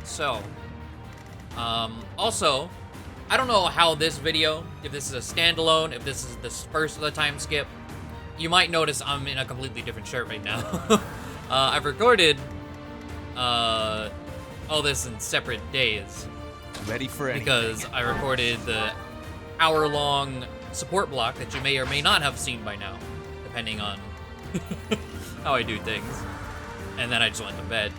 So, also, I don't know how this video, if this is a standalone, if this is the first of the time skip, you might notice I'm in a completely different shirt right now. I've recorded, all this in separate days. Ready for anything. Because I recorded the hour-long support block that you may or may not have seen by now, depending on how I do things. And then I just went to bed.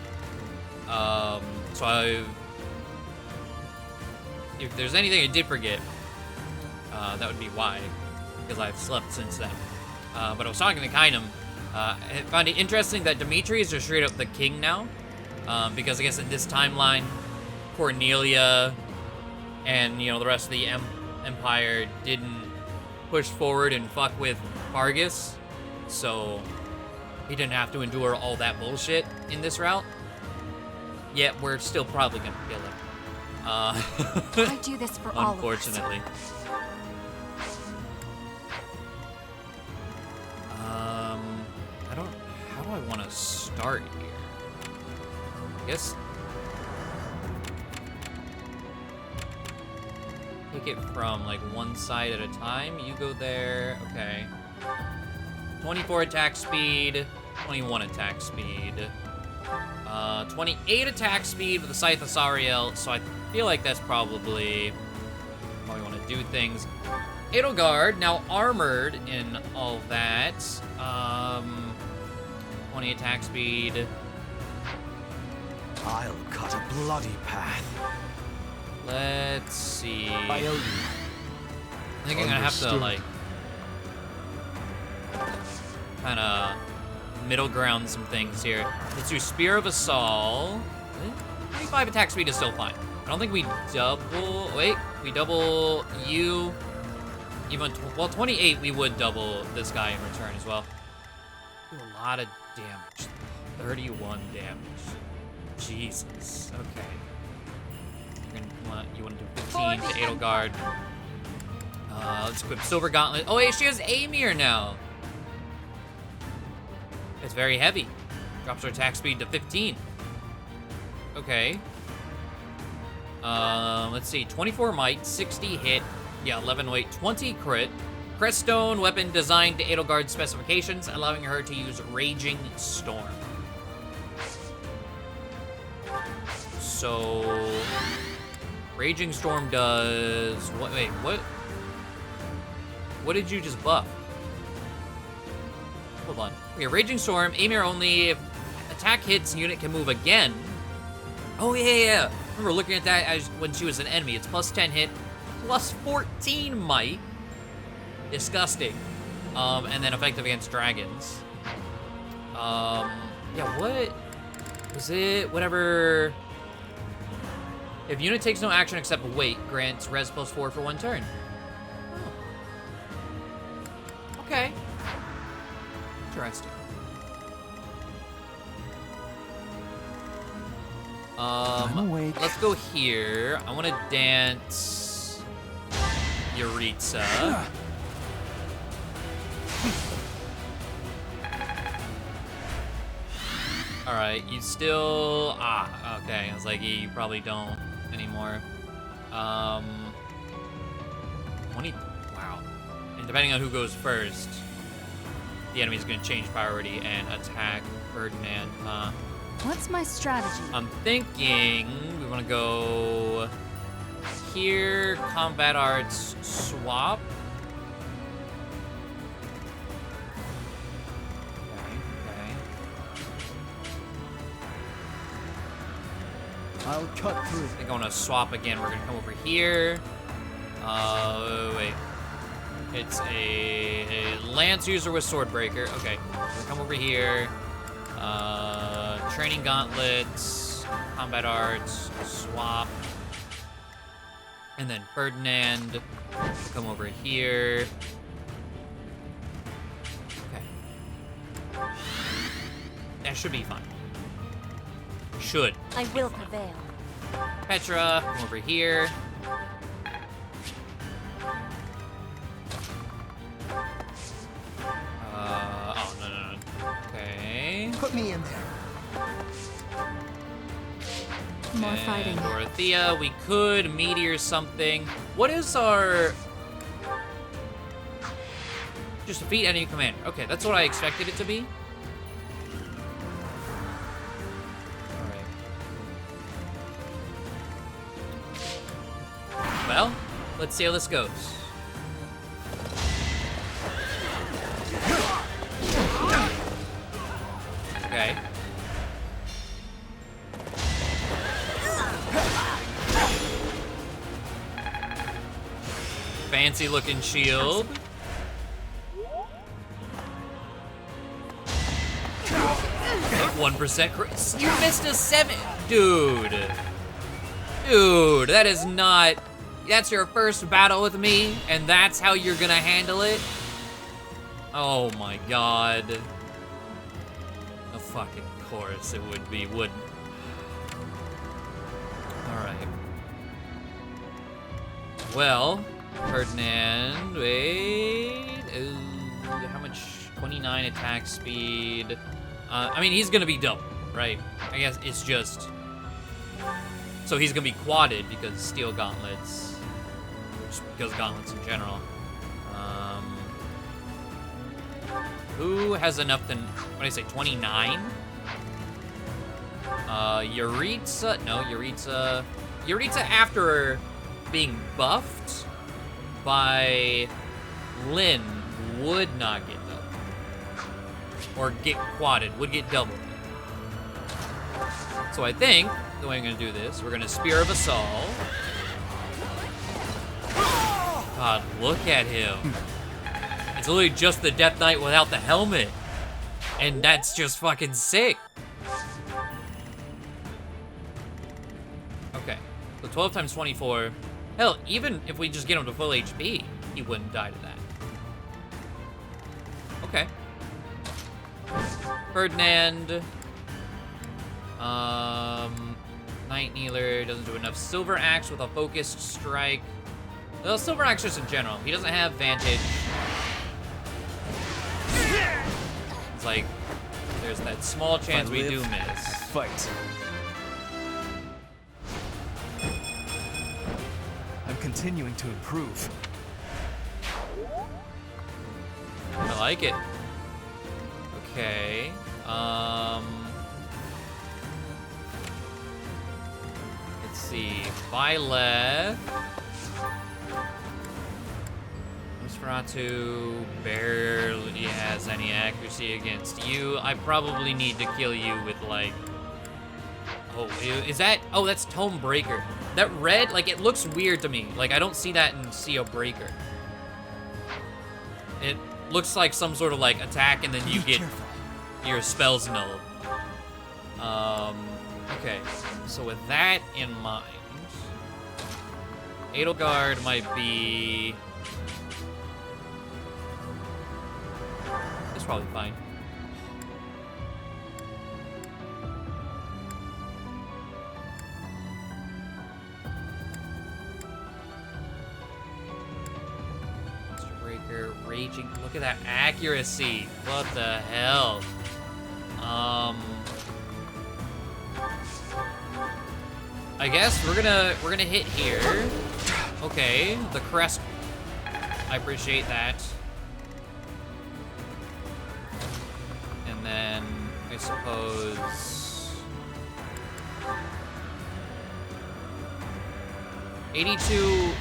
If there's anything I did forget, that would be why, because I've slept since then. But I was talking to Kainum. I found it interesting that Dimitri is just straight up the king now, because I guess in this timeline, Cornelia and, you know, the rest of the Empire didn't push forward and fuck with Fargus, so he didn't have to endure all that bullshit in this route. Yet we're still probably gonna kill him. I do this for all of us. Unfortunately. How do I want to start here? I guess take it from like one side at a time. You go there. Okay. 24 attack speed, 21 attack speed, 28 attack speed with the Scythe of Sariel, so I feel like that's probably how we want to do things. Edelgard, now armored in all that, 20 attack speed. I'll cut a bloody path. Let's see. I By think I'm gonna have to, like, kind of middle ground some things here. Let's do Spear of Assault. 25 attack speed is still fine. I don't think we double. Wait, we double you. Even well, 28 we would double this guy in return as well. Do a lot of damage. 31 damage. Jesus. Okay. You want to do 15 to Edelgard. Let's equip Silver Gauntlet. Oh wait, she has Amir now. It's very heavy. Drops her attack speed to 15. Okay. Let's see. 24 might, 60 hit. Yeah, 11 weight, 20 crit. Creststone weapon designed to Edelgard's specifications, allowing her to use Raging Storm. So, Raging Storm does what? Wait, what? What did you just buff? Hold on. Okay, Raging Storm, Amir only. If attack hits, unit can move again. Oh yeah. I remember looking at that as when she was an enemy. It's plus 10 hit, plus 14 might. Disgusting. And then effective against dragons. Yeah, what was it? Whatever. If unit takes no action except wait, grants res plus 4 for 1 turn. Oh. Okay. Interesting. Let's go here. I want to dance Yuritsa. All right, you still okay. I was like, you probably don't anymore. 20. Wow. And depending on who goes first, the enemy's gonna change priority and attack Ferdinand. What's my strategy? I'm thinking we want to go here, combat arts, swap. Okay. I'll cut through. I think I want to swap again. We're gonna come over here. Wait. It's a lance user with swordbreaker. Okay, we're gonna come over here. Training gauntlets, combat arts, swap, and then Ferdinand. Come over here. Okay, that should be fine. Should. I will prevail. Petra, come over here. Oh no. Okay. Put me in there. More fighting. Dorothea, we could meteor something. What is our... Just defeat enemy commander. Okay, that's what I expected it to be. Alright. Well, let's see how this goes. Okay. Fancy looking shield. At 1%. You missed a 7. Dude. Dude, that is not... That's your first battle with me, and that's how you're gonna handle it? Oh my god. Of fucking course it would be, wouldn't. Alright. Well, Ferdinand, wait. Ooh, how much? 29 attack speed. I mean, he's gonna be double, right? I guess it's just... So he's gonna be quadded because steel gauntlets. Just because gauntlets in general. Who has enough to... What did I say, 29? Yuritsa... No, Yuritsa... Yuritsa after being buffed by Lyn would not get double. Or get quadded, would get double. So I think the way I'm gonna do this, we're gonna Spear of Assault. God, look at him. It's literally just the Death Knight without the helmet. And that's just fucking sick. Okay, so 12 times 24. Hell, even if we just get him to full HP, he wouldn't die to that. Okay. Ferdinand. Night Kneeler doesn't do enough. Silver Axe with a focused strike. Well, Silver Axe just in general. He doesn't have Vantage. It's like, there's that small chance we do miss. Fight. I'm continuing to improve. I like it. Okay. Let's see. Byleth. Nosferatu barely has any accuracy against you. I probably need to kill you with, like... Oh, is that... Oh, that's Tome Breaker. That red, like, it looks weird to me. Like, I don't see that in Seal Breaker. It looks like some sort of, like, attack, and then you get your spells nulled. Okay. So with that in mind... Edelgard might be... It's probably fine. Breaker, raging. Look at that accuracy. What the hell? I guess we're gonna hit here. Okay, the crest. I appreciate that. And then I suppose 82.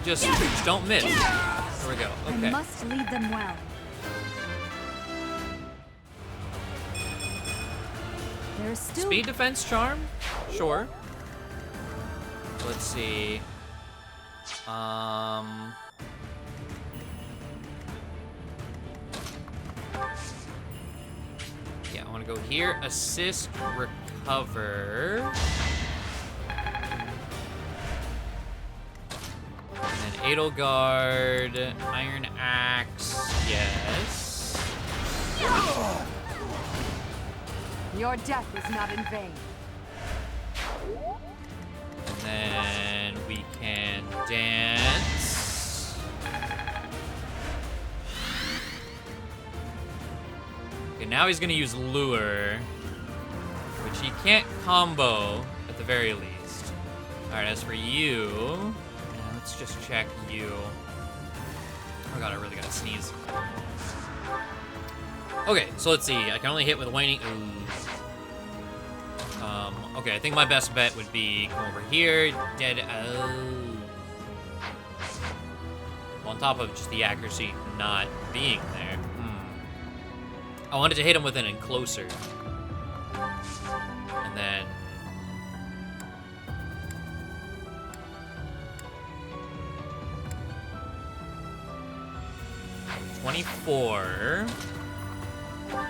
Just don't miss. There we go. Okay. I must lead them well. There's still Speed defense charm? Sure. Let's see. Yeah, I want to go here. Assist, recover. And then Edelgard, Iron Axe, yes. Your death is not in vain. And then we can dance. Okay, now he's gonna use Lure, which he can't combo at the very least. Alright, as for you, let's just check you. Oh god, I really gotta sneeze. Okay, so let's see. I can only hit with waning. Ooh. Okay, I think my best bet would be come over here. Dead. Oh. on top of just the accuracy not being there. I wanted to hit him with it and closer. And then... 24.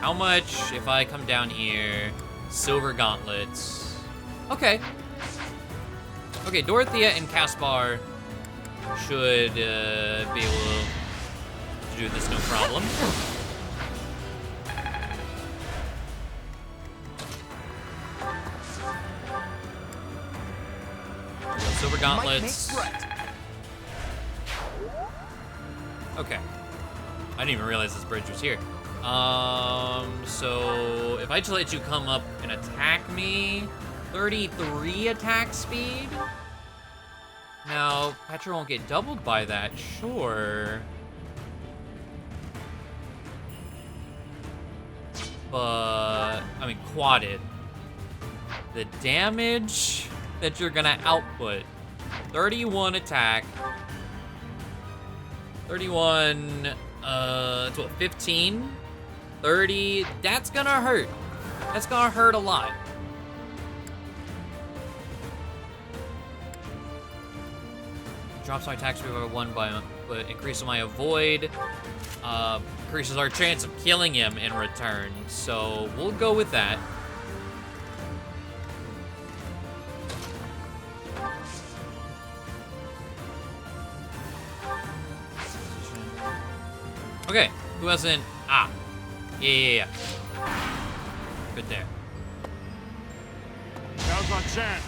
How much if I come down here? Silver gauntlets. Okay. Okay, Dorothea and Caspar should be able to do this no problem. Silver gauntlets. Okay. I didn't even realize this bridge was here. So if I just let you come up and attack me, 33 attack speed? Now, Petra won't get doubled by that, sure. But, I mean, quadded. The damage that you're gonna output, 31 attack, 31, it's what, 15? 30, that's gonna hurt. That's gonna hurt a lot. Drops my attack speed by 1 but increases my avoid. Increases our chance of killing him in return. So we'll go with that. Okay, who hasn't? Ah, yeah. Good there. Now's our chance.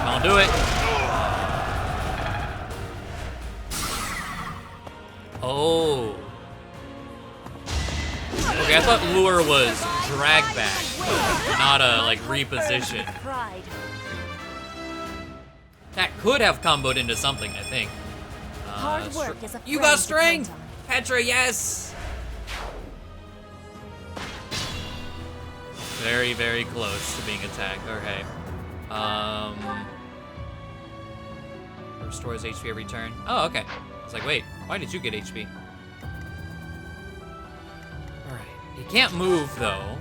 I'll do it. Oh. Okay, I thought lure was drag back, not a like reposition. That could have comboed into something, I think. Hard work is a you got strength, Petra. Yes. Very, very close to being attacked. Okay. Restores HP every turn. Oh, okay. I was like, wait, why did you get HP? Alright. He can't move, though.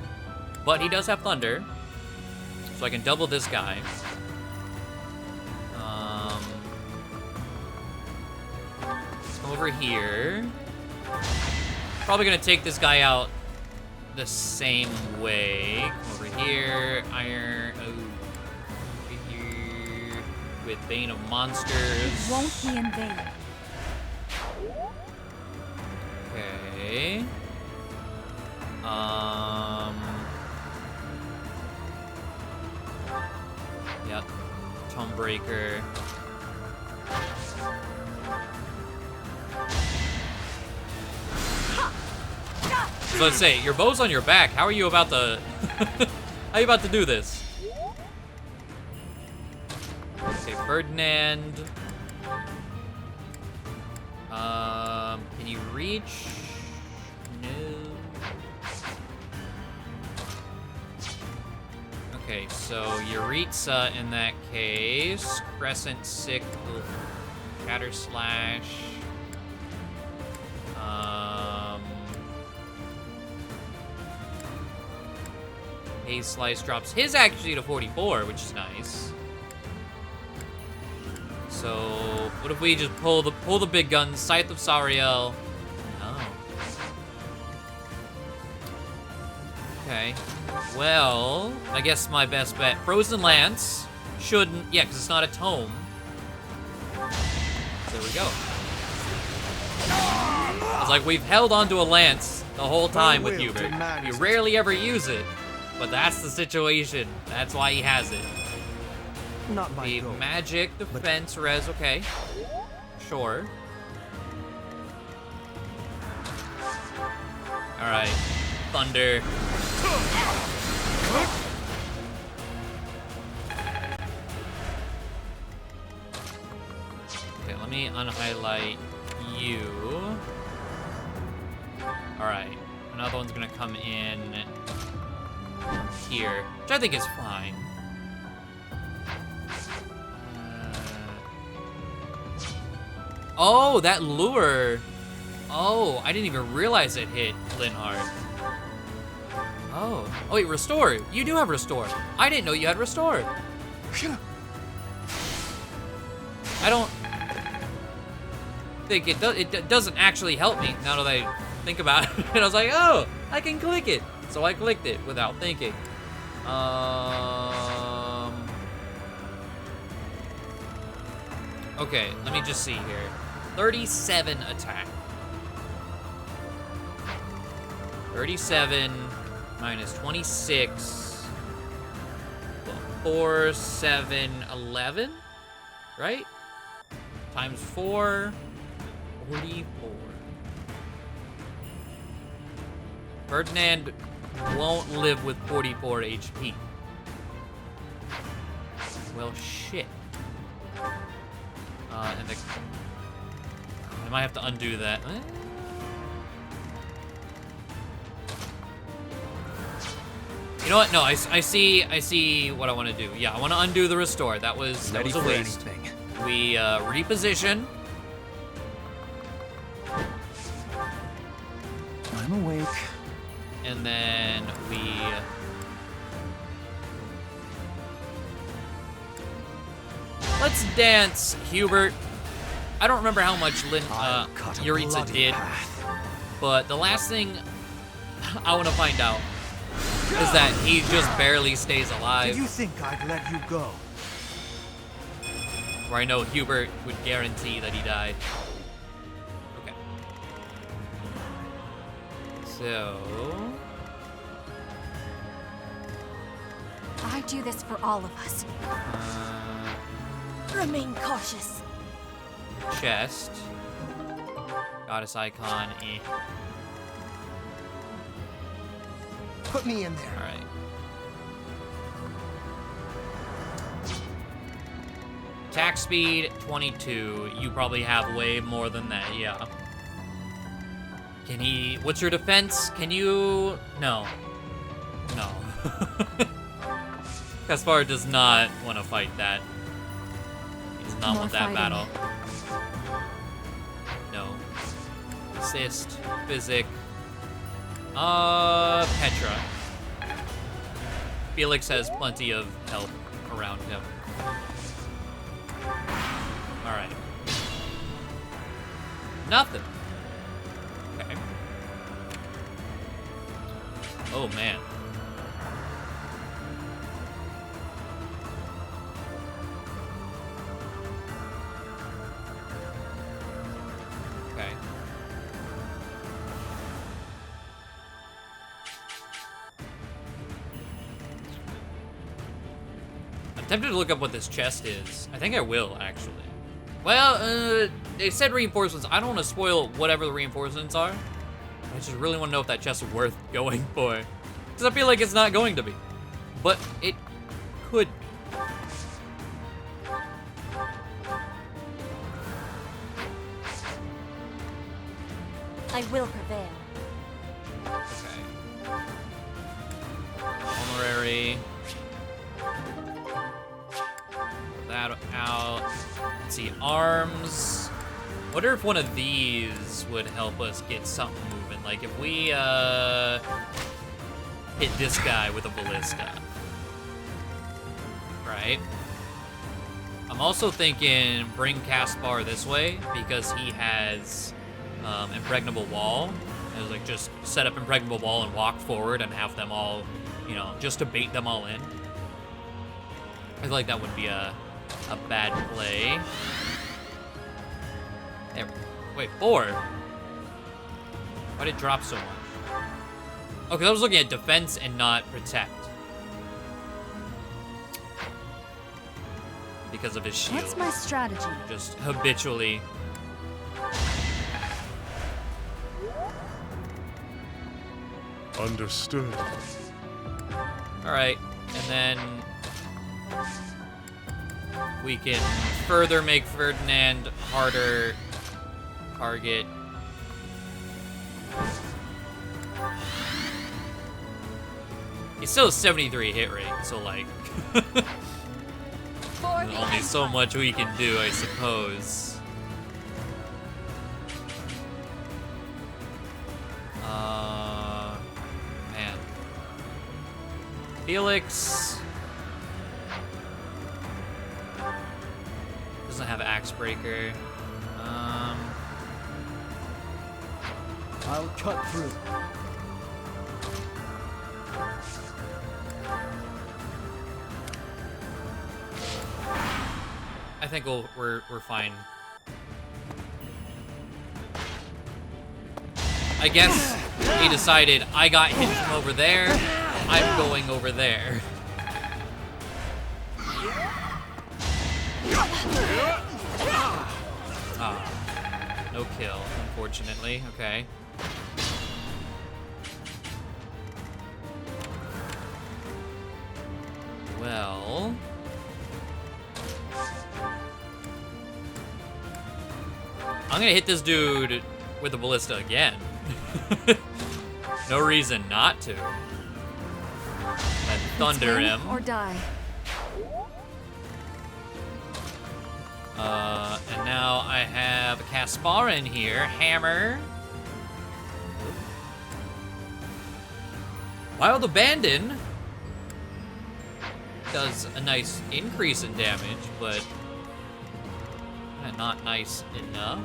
But he does have Thunder. So I can double this guy. Let's come over here. Probably gonna take this guy out the same way. Come over here. Iron. Oh. With Bane of Monsters. It won't be in vain. Okay. Yep. Tomebreaker. I was about to say, your bow's on your back. How are you about to... How are you about to do this? Okay, Ferdinand. Can you reach? No. Okay, so Yuritsa in that case. Crescent Sickle. Shatter Slash. Haze Slice drops his accuracy to 44, which is nice. So, what if we just pull the big guns, Scythe of Sariel? Oh. Okay. Well, I guess my best bet. Frozen Lance shouldn't, yeah, because it's not a tome. There we go. It's like we've held onto a lance the whole time with Hubert. We rarely ever use it, but that's the situation. That's why he has it. Not my the goal, magic defense res, okay. Sure. Alright. Thunder. Okay, let me unhighlight you. Alright. Another one's gonna come in here, which I think is fine. Oh, that lure. Oh, I didn't even realize it hit Linhardt. Oh. Oh, wait, restore. You do have restore. I didn't know you had restore. I don't think it doesn't actually help me now that I think about it. And I was like, oh, I can click it. So I clicked it without thinking. Okay, let me just see here. 37 attack. 37 minus 26. 4, 7, 11? Right? Times 4, 44. Ferdinand won't live with 44 HP. Well, shit. And I might have to undo that. You know what? No, I see what I want to do. Yeah, I want to undo the restore. That was a waste. We reposition. I'm awake. And then we let's dance, Hubert. I don't remember how much Yuritsa did, but the last thing I want to find out is that he just barely stays alive. Did you think I'd let you go? Where I know Hubert would guarantee that he died. Okay. So I do this for all of us. Remain cautious. Chest. Goddess icon. Eh. Put me in there. All right. Attack speed 22. You probably have way more than that. Yeah. Can he? What's your defense? Can you? No. No. Caspar does not want to fight that. He does not want that battle. No. Assist. Physic. Petra. Felix has plenty of help around him. Alright. Nothing. Okay. Oh, man. Okay. I'm tempted to look up what this chest is. I think I will, actually. Well, they said reinforcements. I don't want to spoil whatever the reinforcements are. I just really want to know if that chest is worth going for. Because I feel like it's not going to be. But it could be. I will prevail. Okay. Honorary. That out. Let's see, arms. Wonder if one of these would help us get something moving. Like if we hit this guy with a ballista. Right? I'm also thinking bring Caspar this way because he has impregnable wall. And like just set up impregnable wall and walk forward and have them all, you know, just to bait them all in. I feel like that would be a bad play. There. Wait, 4? Why did it drop so much? Okay, I was looking at defense and not protect. Because of his shield. What's my strategy? Just habitually. Understood. Alright, and then we can further make Ferdinand harder target. He's still a 73 hit rate, so like there's only so much we can do, I suppose. Felix doesn't have Axe Breaker. I'll cut through. I think we're fine. I guess he decided I got hit from over there. I'm going over there. Ah, no kill, unfortunately. Okay. Well, I'm gonna hit this dude with the ballista again. No reason not to. Let thunder him. Or die. And now I have Caspar in here. Hammer. Wild Abandon does a nice increase in damage, but not nice enough.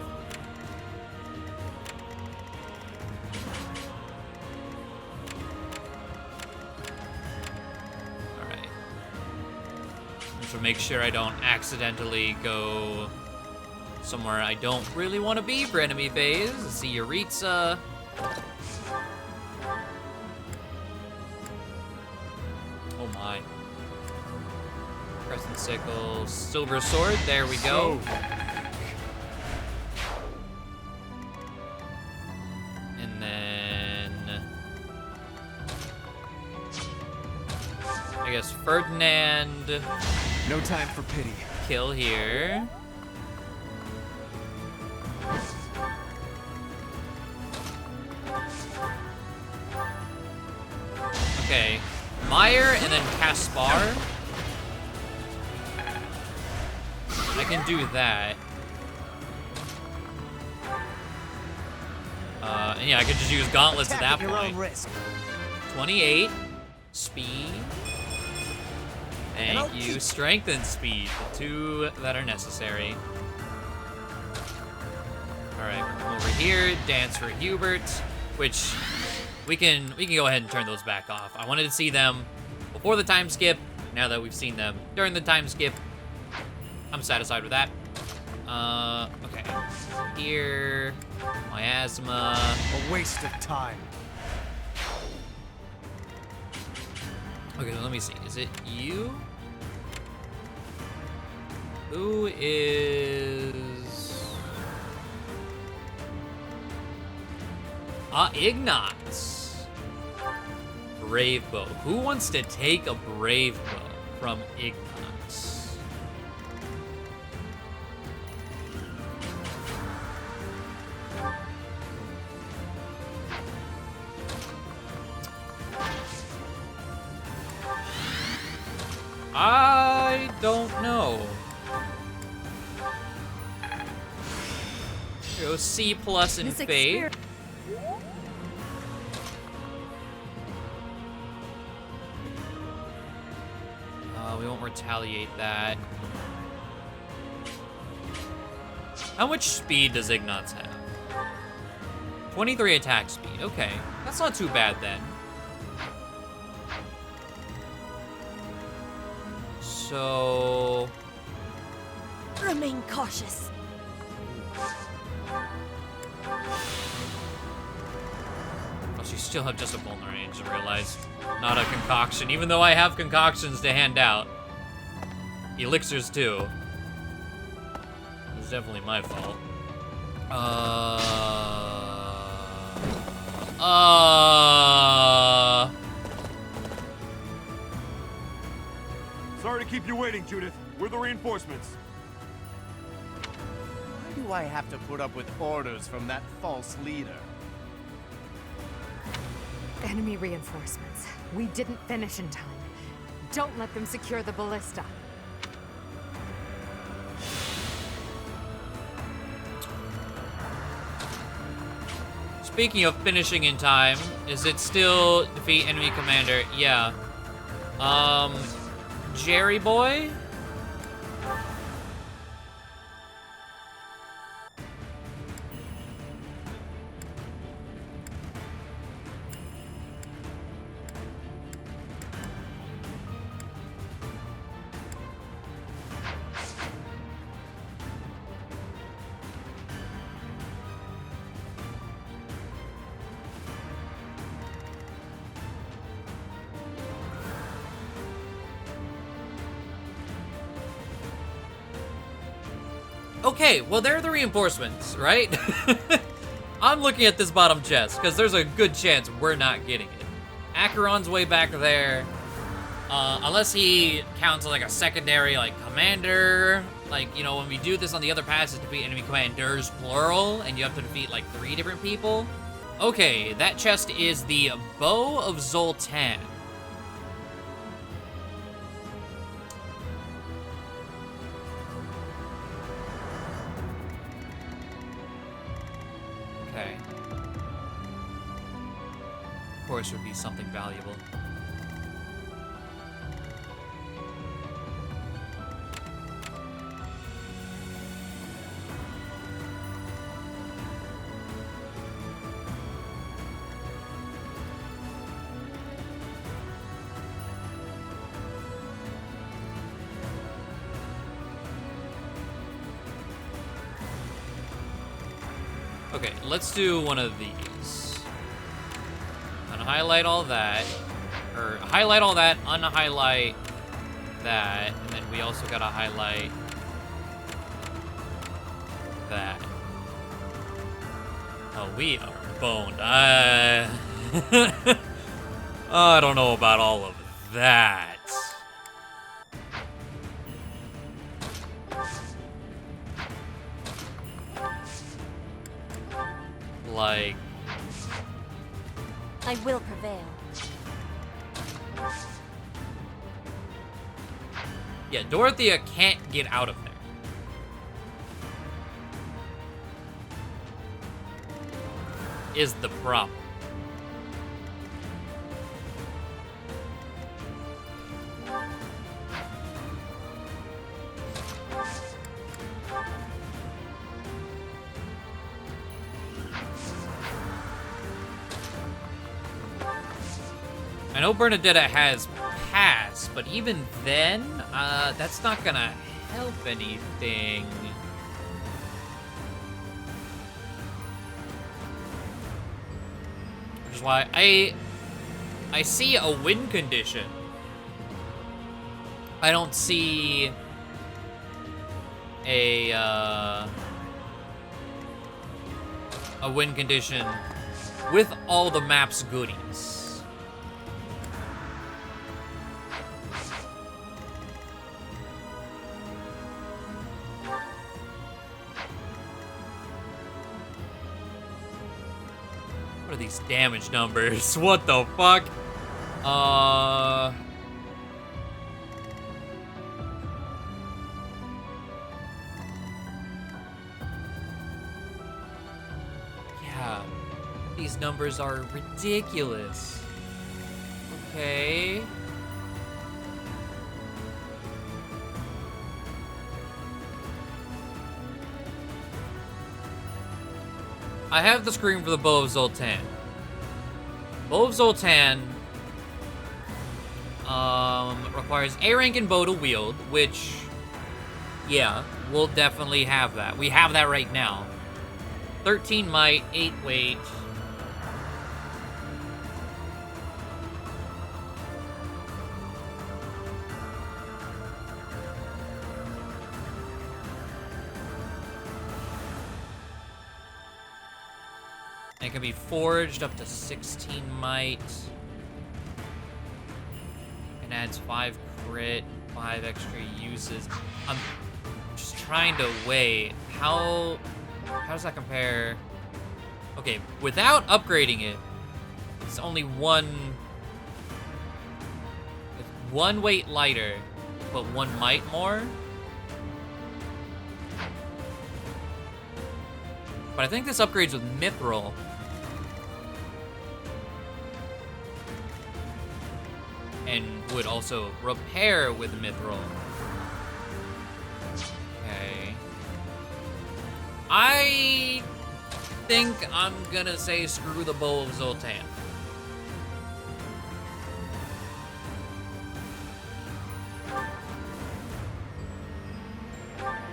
Alright. So make sure I don't accidentally go somewhere I don't really want to be for enemy phase. Let's see, Yuritsa. Oh my. Crescent Sickle, Silver Sword, there we go. And then I guess Ferdinand. No time for pity. Kill here. Okay, Meyer and then Caspar. I can do that. And yeah, I could just use gauntlets at that point. 28 speed. Thank you. Strength and speed, the two that are necessary. All right, we're going over here. Dance for Hubert, which we can go ahead and turn those back off. I wanted to see them before the time skip. Now that we've seen them during the time skip, I'm satisfied with that. Okay. Here, Miasma. A waste of time. Okay, let me see. Is it you? Who is... Ignatz. Brave Bow. Who wants to take a Brave Bow from Ignatz? I don't know. Go C+ in Fate. We won't retaliate that. How much speed does Ignatz have? 23 attack speed. Okay, that's not too bad then. So... Remain cautious. Oh, you still have just a vulner range, I realize. Not a concoction, even though I have concoctions to hand out. Elixirs too. It's definitely my fault. Sorry to keep you waiting, Judith. We're the reinforcements. Why do I have to put up with orders from that false leader? Enemy reinforcements. We didn't finish in time. Don't let them secure the ballista. Speaking of finishing in time, is it still defeat enemy commander? Yeah. Jerry boy? Okay, well, there are the reinforcements, right? I'm looking at this bottom chest, because there's a good chance we're not getting it. Acheron's way back there. Unless he counts like a secondary, like, commander. Like, you know, when we do this on the other passes, defeat enemy commanders, plural, and you have to defeat, like, 3 different people. Okay, that chest is the Bow of Zoltan. Okay. Of course, would be something valuable. Okay, let's do one of these. Unhighlight all that. Or highlight all that, unhighlight that, and then we also gotta highlight that. Oh, we are boned. I don't know about all of that. Like, I will prevail. yeah, Dorothea can't get out of there. Is the problem. I know Bernadetta has pass, but even then, that's not gonna help anything. Which is why I see a win condition. I don't see a win condition with all the map's goodies. What are these damage numbers? What the fuck? Yeah, these numbers are ridiculous. Okay. I have the screen for the Bow of Zoltan. Bow of Zoltan requires A rank and bow to wield, which, yeah, we'll definitely have that. We have that right now. 13 might, 8 weight. It can be forged up to 16 might. And adds 5 crit, 5 extra uses. I'm just trying to weigh how does that compare? Okay, without upgrading it, it's only one weight lighter, but 1 might more. But I think this upgrades with Mithril. and would also repair with Mithril. Okay. I think I'm gonna say screw the Bow of Zoltan.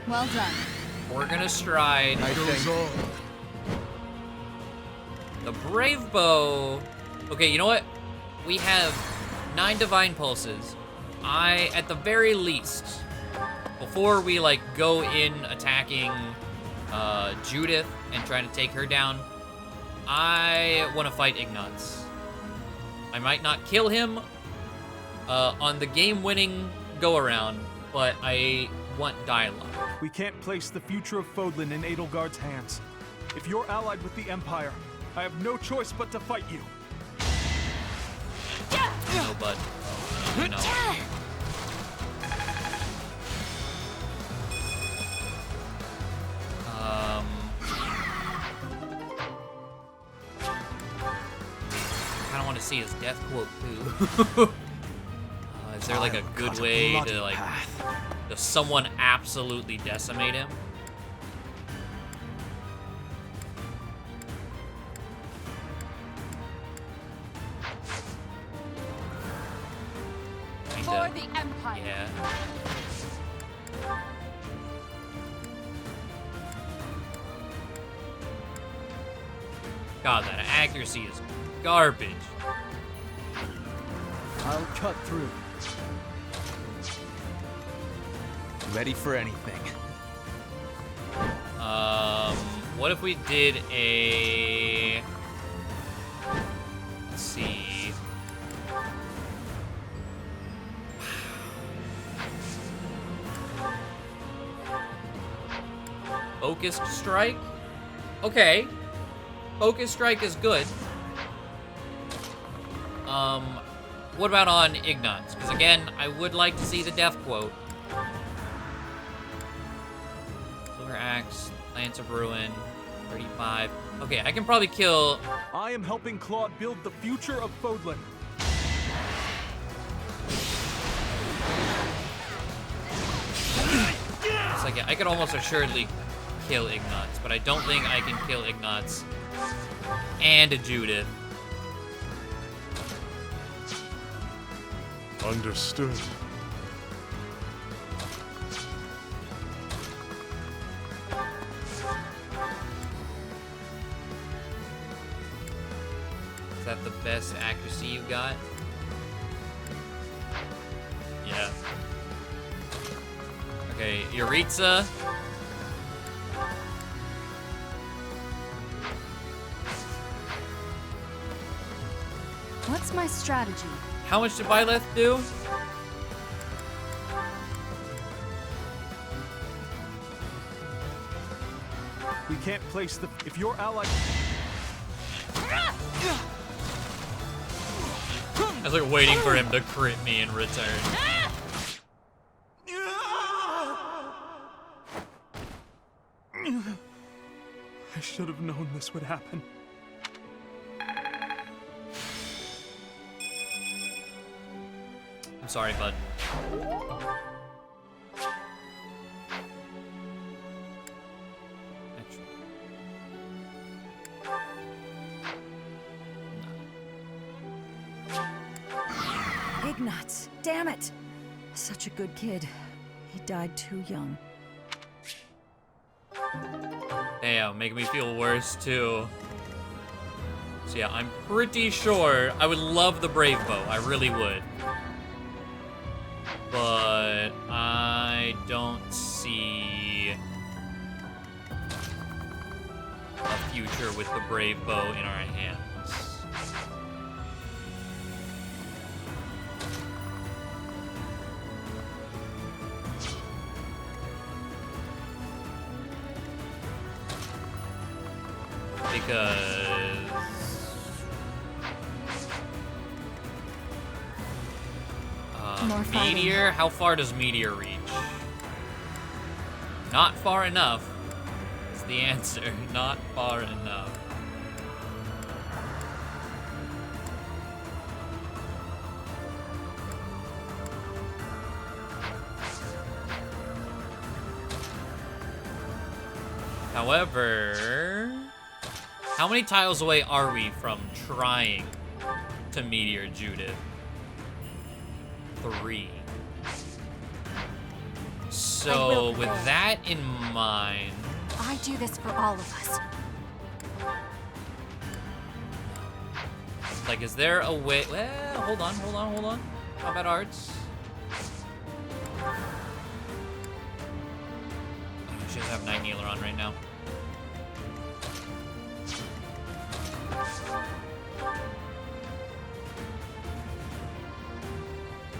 Well done. We're gonna stride. The Brave Bow. Okay, you know what? We have 9 Divine Pulses. At the very least, before we like go in attacking Judith and trying to take her down, I want to fight Ignatz. I might not kill him on the game-winning go-around, but I want dialogue. We can't place the future of Fódlan in Edelgard's hands. If you're allied with the Empire, I have no choice but to fight you. No, bud. No. I kind of want to see his death quote too. Is there like a good way to like, does someone absolutely decimate him? For the Empire. Yeah. God, that accuracy is garbage. I'll cut through. Ready for anything. What if we did a... Let's see. Focused strike? Okay. Focused strike is good. What about on Ignatz? Because again, I would like to see the death quote. Silver Axe, Lance of Ruin, 35. Okay, I can probably kill... I am helping Claude build the future of Fódlan. It's like, I could almost assuredly kill Ignatz, but I don't think I can kill Ignatz and Judith. Understood. Is that the best accuracy you got? Yeah. Okay, Yuritsa. What's my strategy? How much did Byleth do? We can't place the... If you're allied... I was like waiting for him to crit me in return. I should have known this would happen. I'm sorry, bud. Ignatz, damn it! Such a good kid. He died too young. Damn, making me feel worse too. So yeah, I'm pretty sure I would love the Brave Bow. I really would. But I don't see a future with the Brave Bow in our hands. Because Meteor? How far does Meteor reach? Not far enough is the answer. Not far enough. However, how many tiles away are we from trying to meteor Judith? 3. So with that in mind, I do this for all of us. like, is there a way? Well, hold on. Combat arts. Oh, she doesn't have Night Kneeler on right now.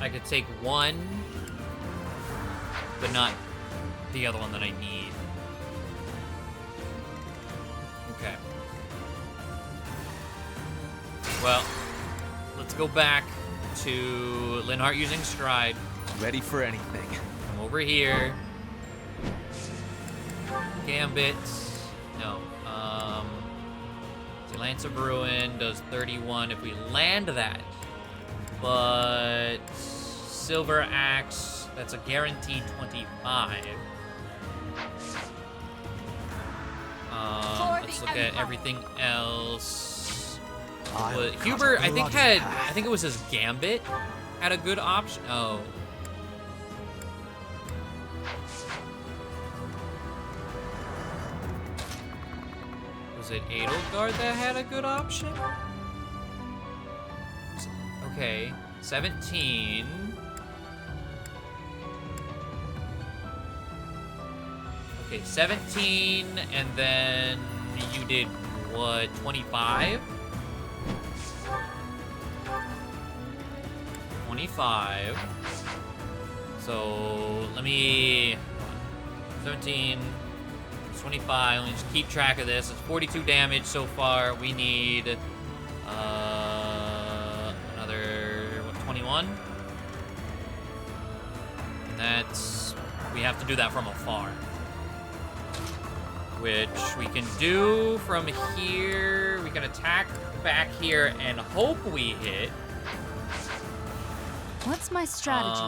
I could take one, but not the other one that I need. Okay. Well, let's go back to Linhardt using Stride. Ready for anything. Come over here. Gambit. No. See, Lance of Ruin does 31 if we land that. But Silver Axe, that's a guaranteed 25. Let's look at everything else. Hubert, I think it was his Gambit had a good option. Oh. Was it Edelgard that had a good option? Okay, 17. Okay, 17, and then you did, what, 25? 25. So, let me... 17, 25, let me just keep track of this. It's 42 damage so far. We need, another, what, 21? And that's... we have to do that from afar. Which we can do from here. We can attack back here and hope we hit. What's my strategy?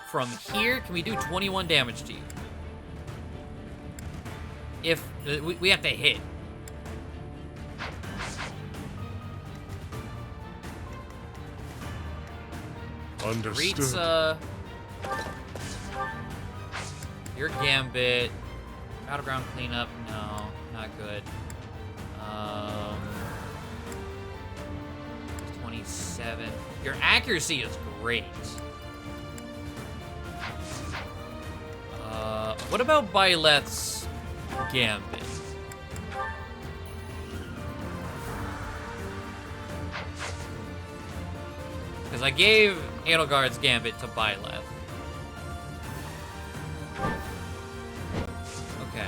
From here, can we do 21 damage to you? If we have to hit. Understood. Ritza, your Gambit. Battleground cleanup, no, not good. 27. Your accuracy is great. What about Byleth's Gambit? Because I gave Edelgard's Gambit to Byleth. Okay.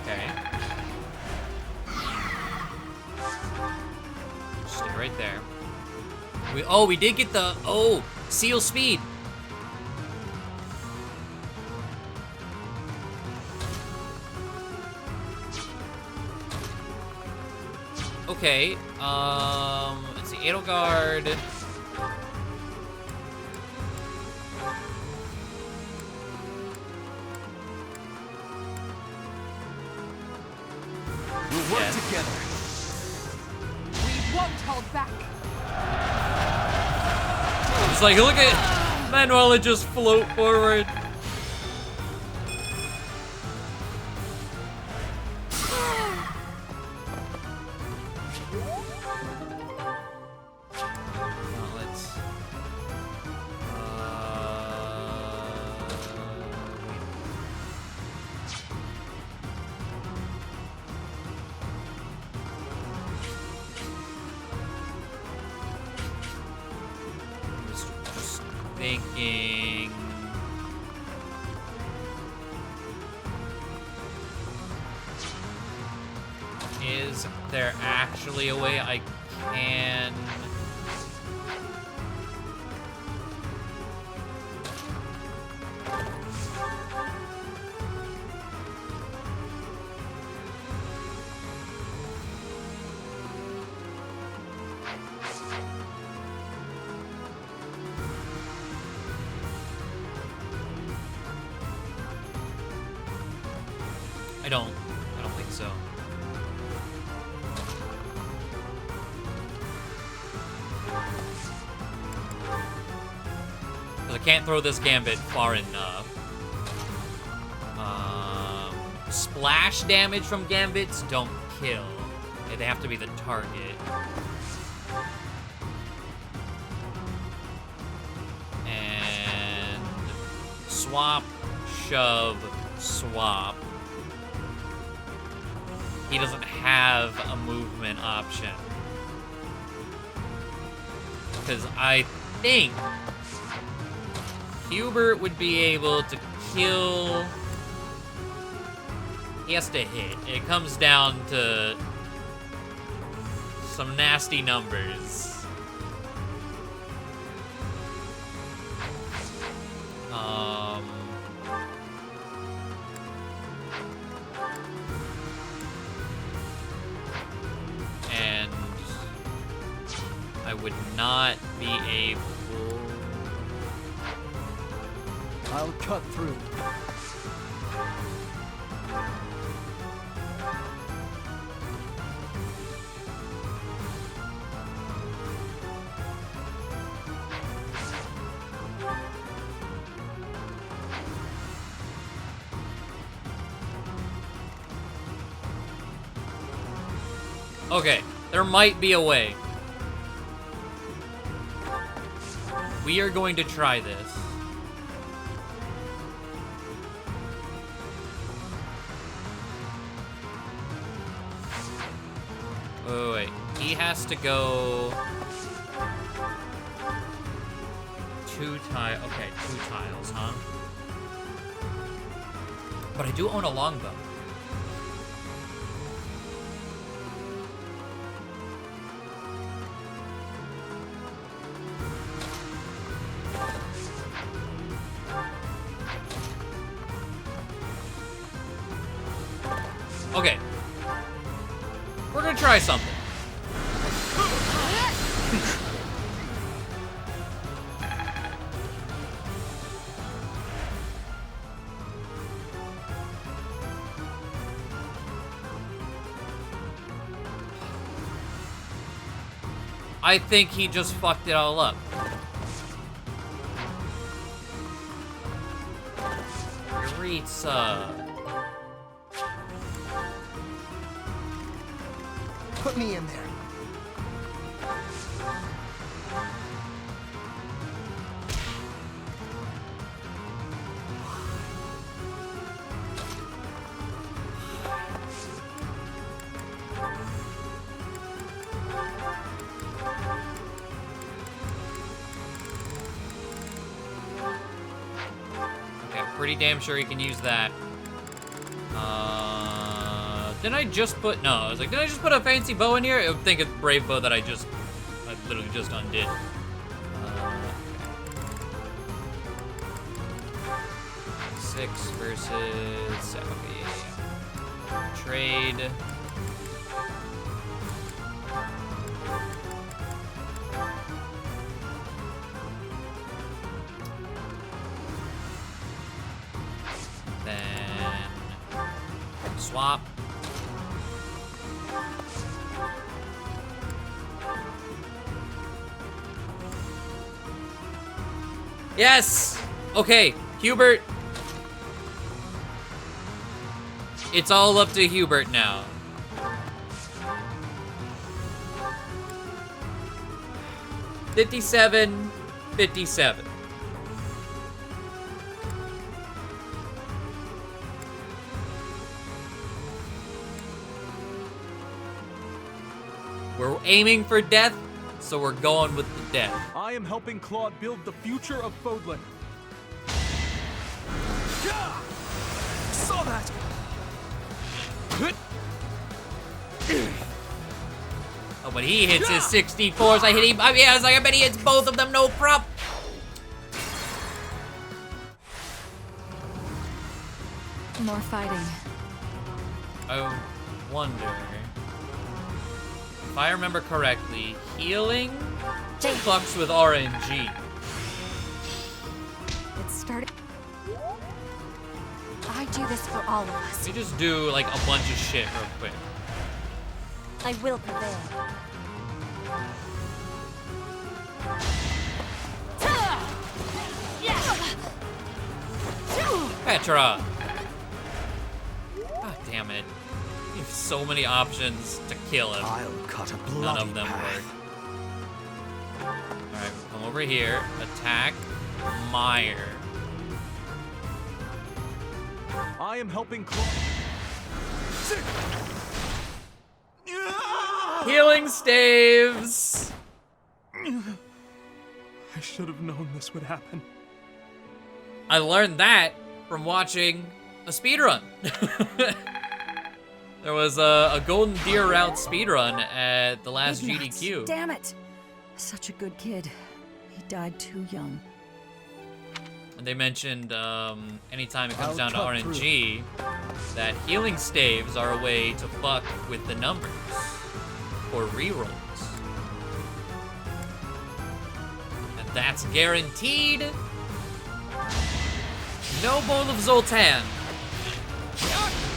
Okay. Stay right there. We did get the seal speed. Okay, let's see, Edelgard. We'll work together. We won't hold back. It's like, look at Manuela just float forward. Thinking. Is there actually a way I can don't think so. Because I can't throw this gambit far enough. Splash damage from gambits don't kill. They have to be the target. And swap, shove, swap. He doesn't have a movement option. Because I think Hubert would be able to kill... He has to hit. It comes down to some nasty numbers. And I would not be able... I'll cut through. Okay, there might be a way. We are going to try this. Wait. He has to go... 2 tiles. Okay, 2 tiles, huh? But I do own a longbow. Okay. We're gonna try something. I think he just fucked it all up. Yaritza. Put me in there. Okay, I'm pretty damn sure he can use that. Didn't I just put... No, I was like, did I just put a fancy bow in here? I think it's brave bow that I literally just undid. Okay. 6 versus... Okay. Trade. Then... swap. Yes! Okay, Hubert. It's all up to Hubert now. $57, $57. We're aiming for death, so we're going with the death. I am helping Claude build the future of Fódlan. Saw that! Oh, when he hits his 64s, I hit him. I mean, I was like, I bet he hits both of them, no prop. More fighting. I wonder. If I remember correctly, healing fucks with RNG. It started... I do this for all of us. Let me just do like a bunch of shit real quick. I will prevail. Petra! God damn it. You have so many options to kill him. I'll cut a bloody None of them path. work. Alright, come over here. Attack Meyer. I am helping Claw. Healing staves! I should have known this would happen. I learned that from watching a speedrun. There was a Golden Deer round speedrun at the last Ignuts, GDQ. Damn it! Such a good kid. He died too young. And they mentioned anytime it comes I'll down to cut RNG, that healing staves are a way to fuck with the numbers for rerolls. And that's guaranteed. No Bowl of Zoltan.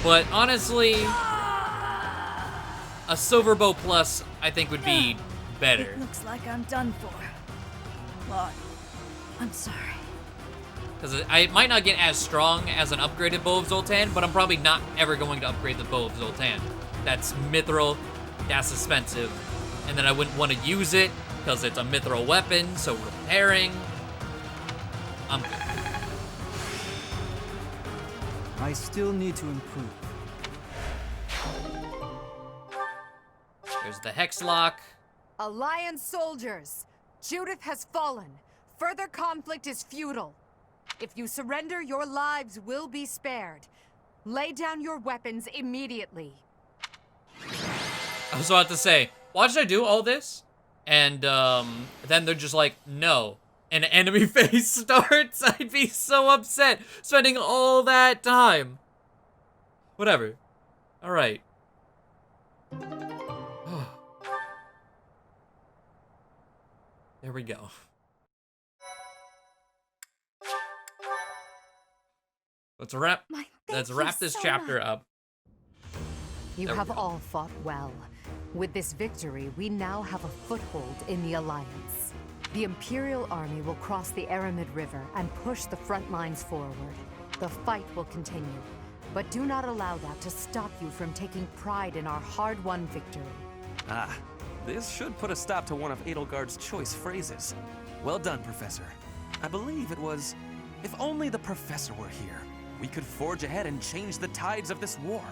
But honestly, a Silver Bow Plus I think would be better. It looks like I'm done for. Claude, I'm sorry. Because I might not get as strong as an upgraded Bow of Zoltan, but I'm probably not ever going to upgrade the Bow of Zoltan. That's mithril, that's expensive, and then I wouldn't want to use it because it's a mithril weapon, so repairing, I'm good. I still need to improve. There's the Hex Lock. Alliance soldiers, Judith has fallen. Further conflict is futile. If you surrender, your lives will be spared. Lay down your weapons immediately. I was about to say, why did I do all this? And then they're just like, no. And an enemy phase starts. I'd be so upset spending all that time. Whatever. All right. There we go. Let's wrap this chapter up. You There we have go. all fought well. With this victory, we now have a foothold in the Alliance. The Imperial Army will cross the Aramid River and push the front lines forward. The fight will continue, but do not allow that to stop you from taking pride in our hard-won victory. Ah, this should put a stop to one of Edelgard's choice phrases. Well done, Professor. I believe it was, if only the Professor were here, we could forge ahead and change the tides of this war.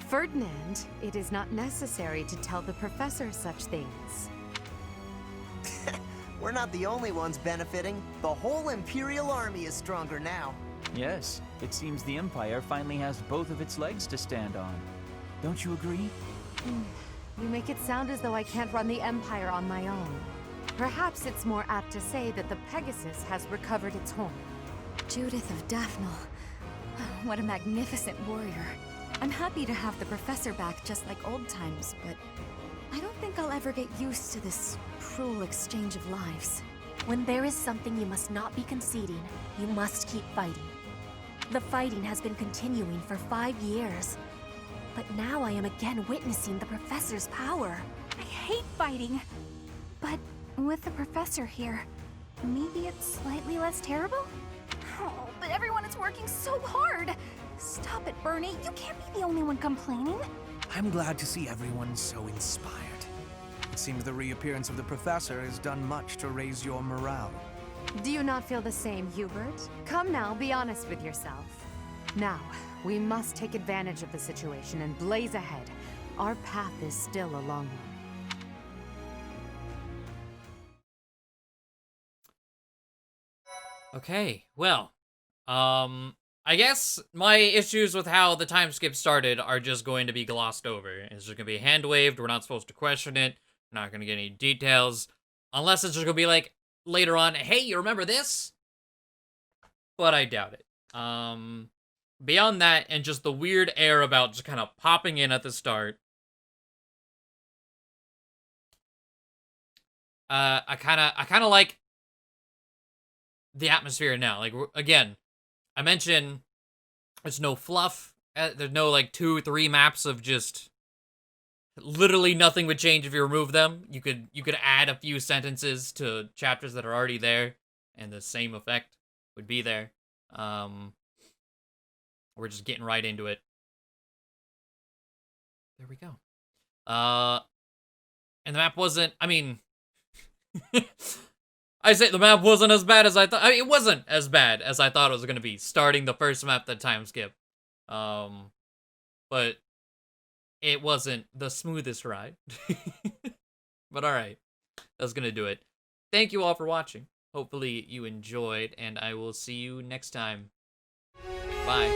Ferdinand, it is not necessary to tell the Professor such things. We're not the only ones benefiting. The whole Imperial Army is stronger now. Yes, it seems the Empire finally has both of its legs to stand on. Don't you agree? You make it sound as though I can't run the Empire on my own. Perhaps it's more apt to say that the Pegasus has recovered its home. Judith of Daphne. What a magnificent warrior. I'm happy to have the Professor back just like old times, but I don't think I'll ever get used to this cruel exchange of lives. When there is something you must not be conceding, you must keep fighting. The fighting has been continuing for 5 years. But now I am again witnessing the Professor's power. I hate fighting. But with the Professor here, maybe it's slightly less terrible? Oh, but everyone is working so hard. Stop it, Bernie. You can't be the only one complaining. I'm glad to see everyone so inspired. It seems the reappearance of the Professor has done much to raise your morale. Do you not feel the same, Hubert? Come now, be honest with yourself. Now, we must take advantage of the situation and blaze ahead. Our path is still a long one. Okay, well, I guess my issues with how the time skip started are just going to be glossed over. It's just going to be hand-waved, we're not supposed to question it, we're not going to get any details, unless it's just going to be like, later on, hey, you remember this? But I doubt it. Beyond that, and just the weird air about just kind of popping in at the start, I kind of like the atmosphere now. Like, again, I mentioned There's no fluff. There's no like 2-3 maps of just literally nothing would change if you remove them. You could add a few sentences to chapters that are already there, and the same effect would be there. We're just getting right into it. There we go. And the map wasn't, I mean, I say the map wasn't as bad as I thought. I mean, it wasn't as bad as I thought it was going to be, starting the first map, the time skip. But it wasn't the smoothest ride. But alright, that's going to do it. Thank you all for watching. Hopefully you enjoyed, and I will see you next time. Bye.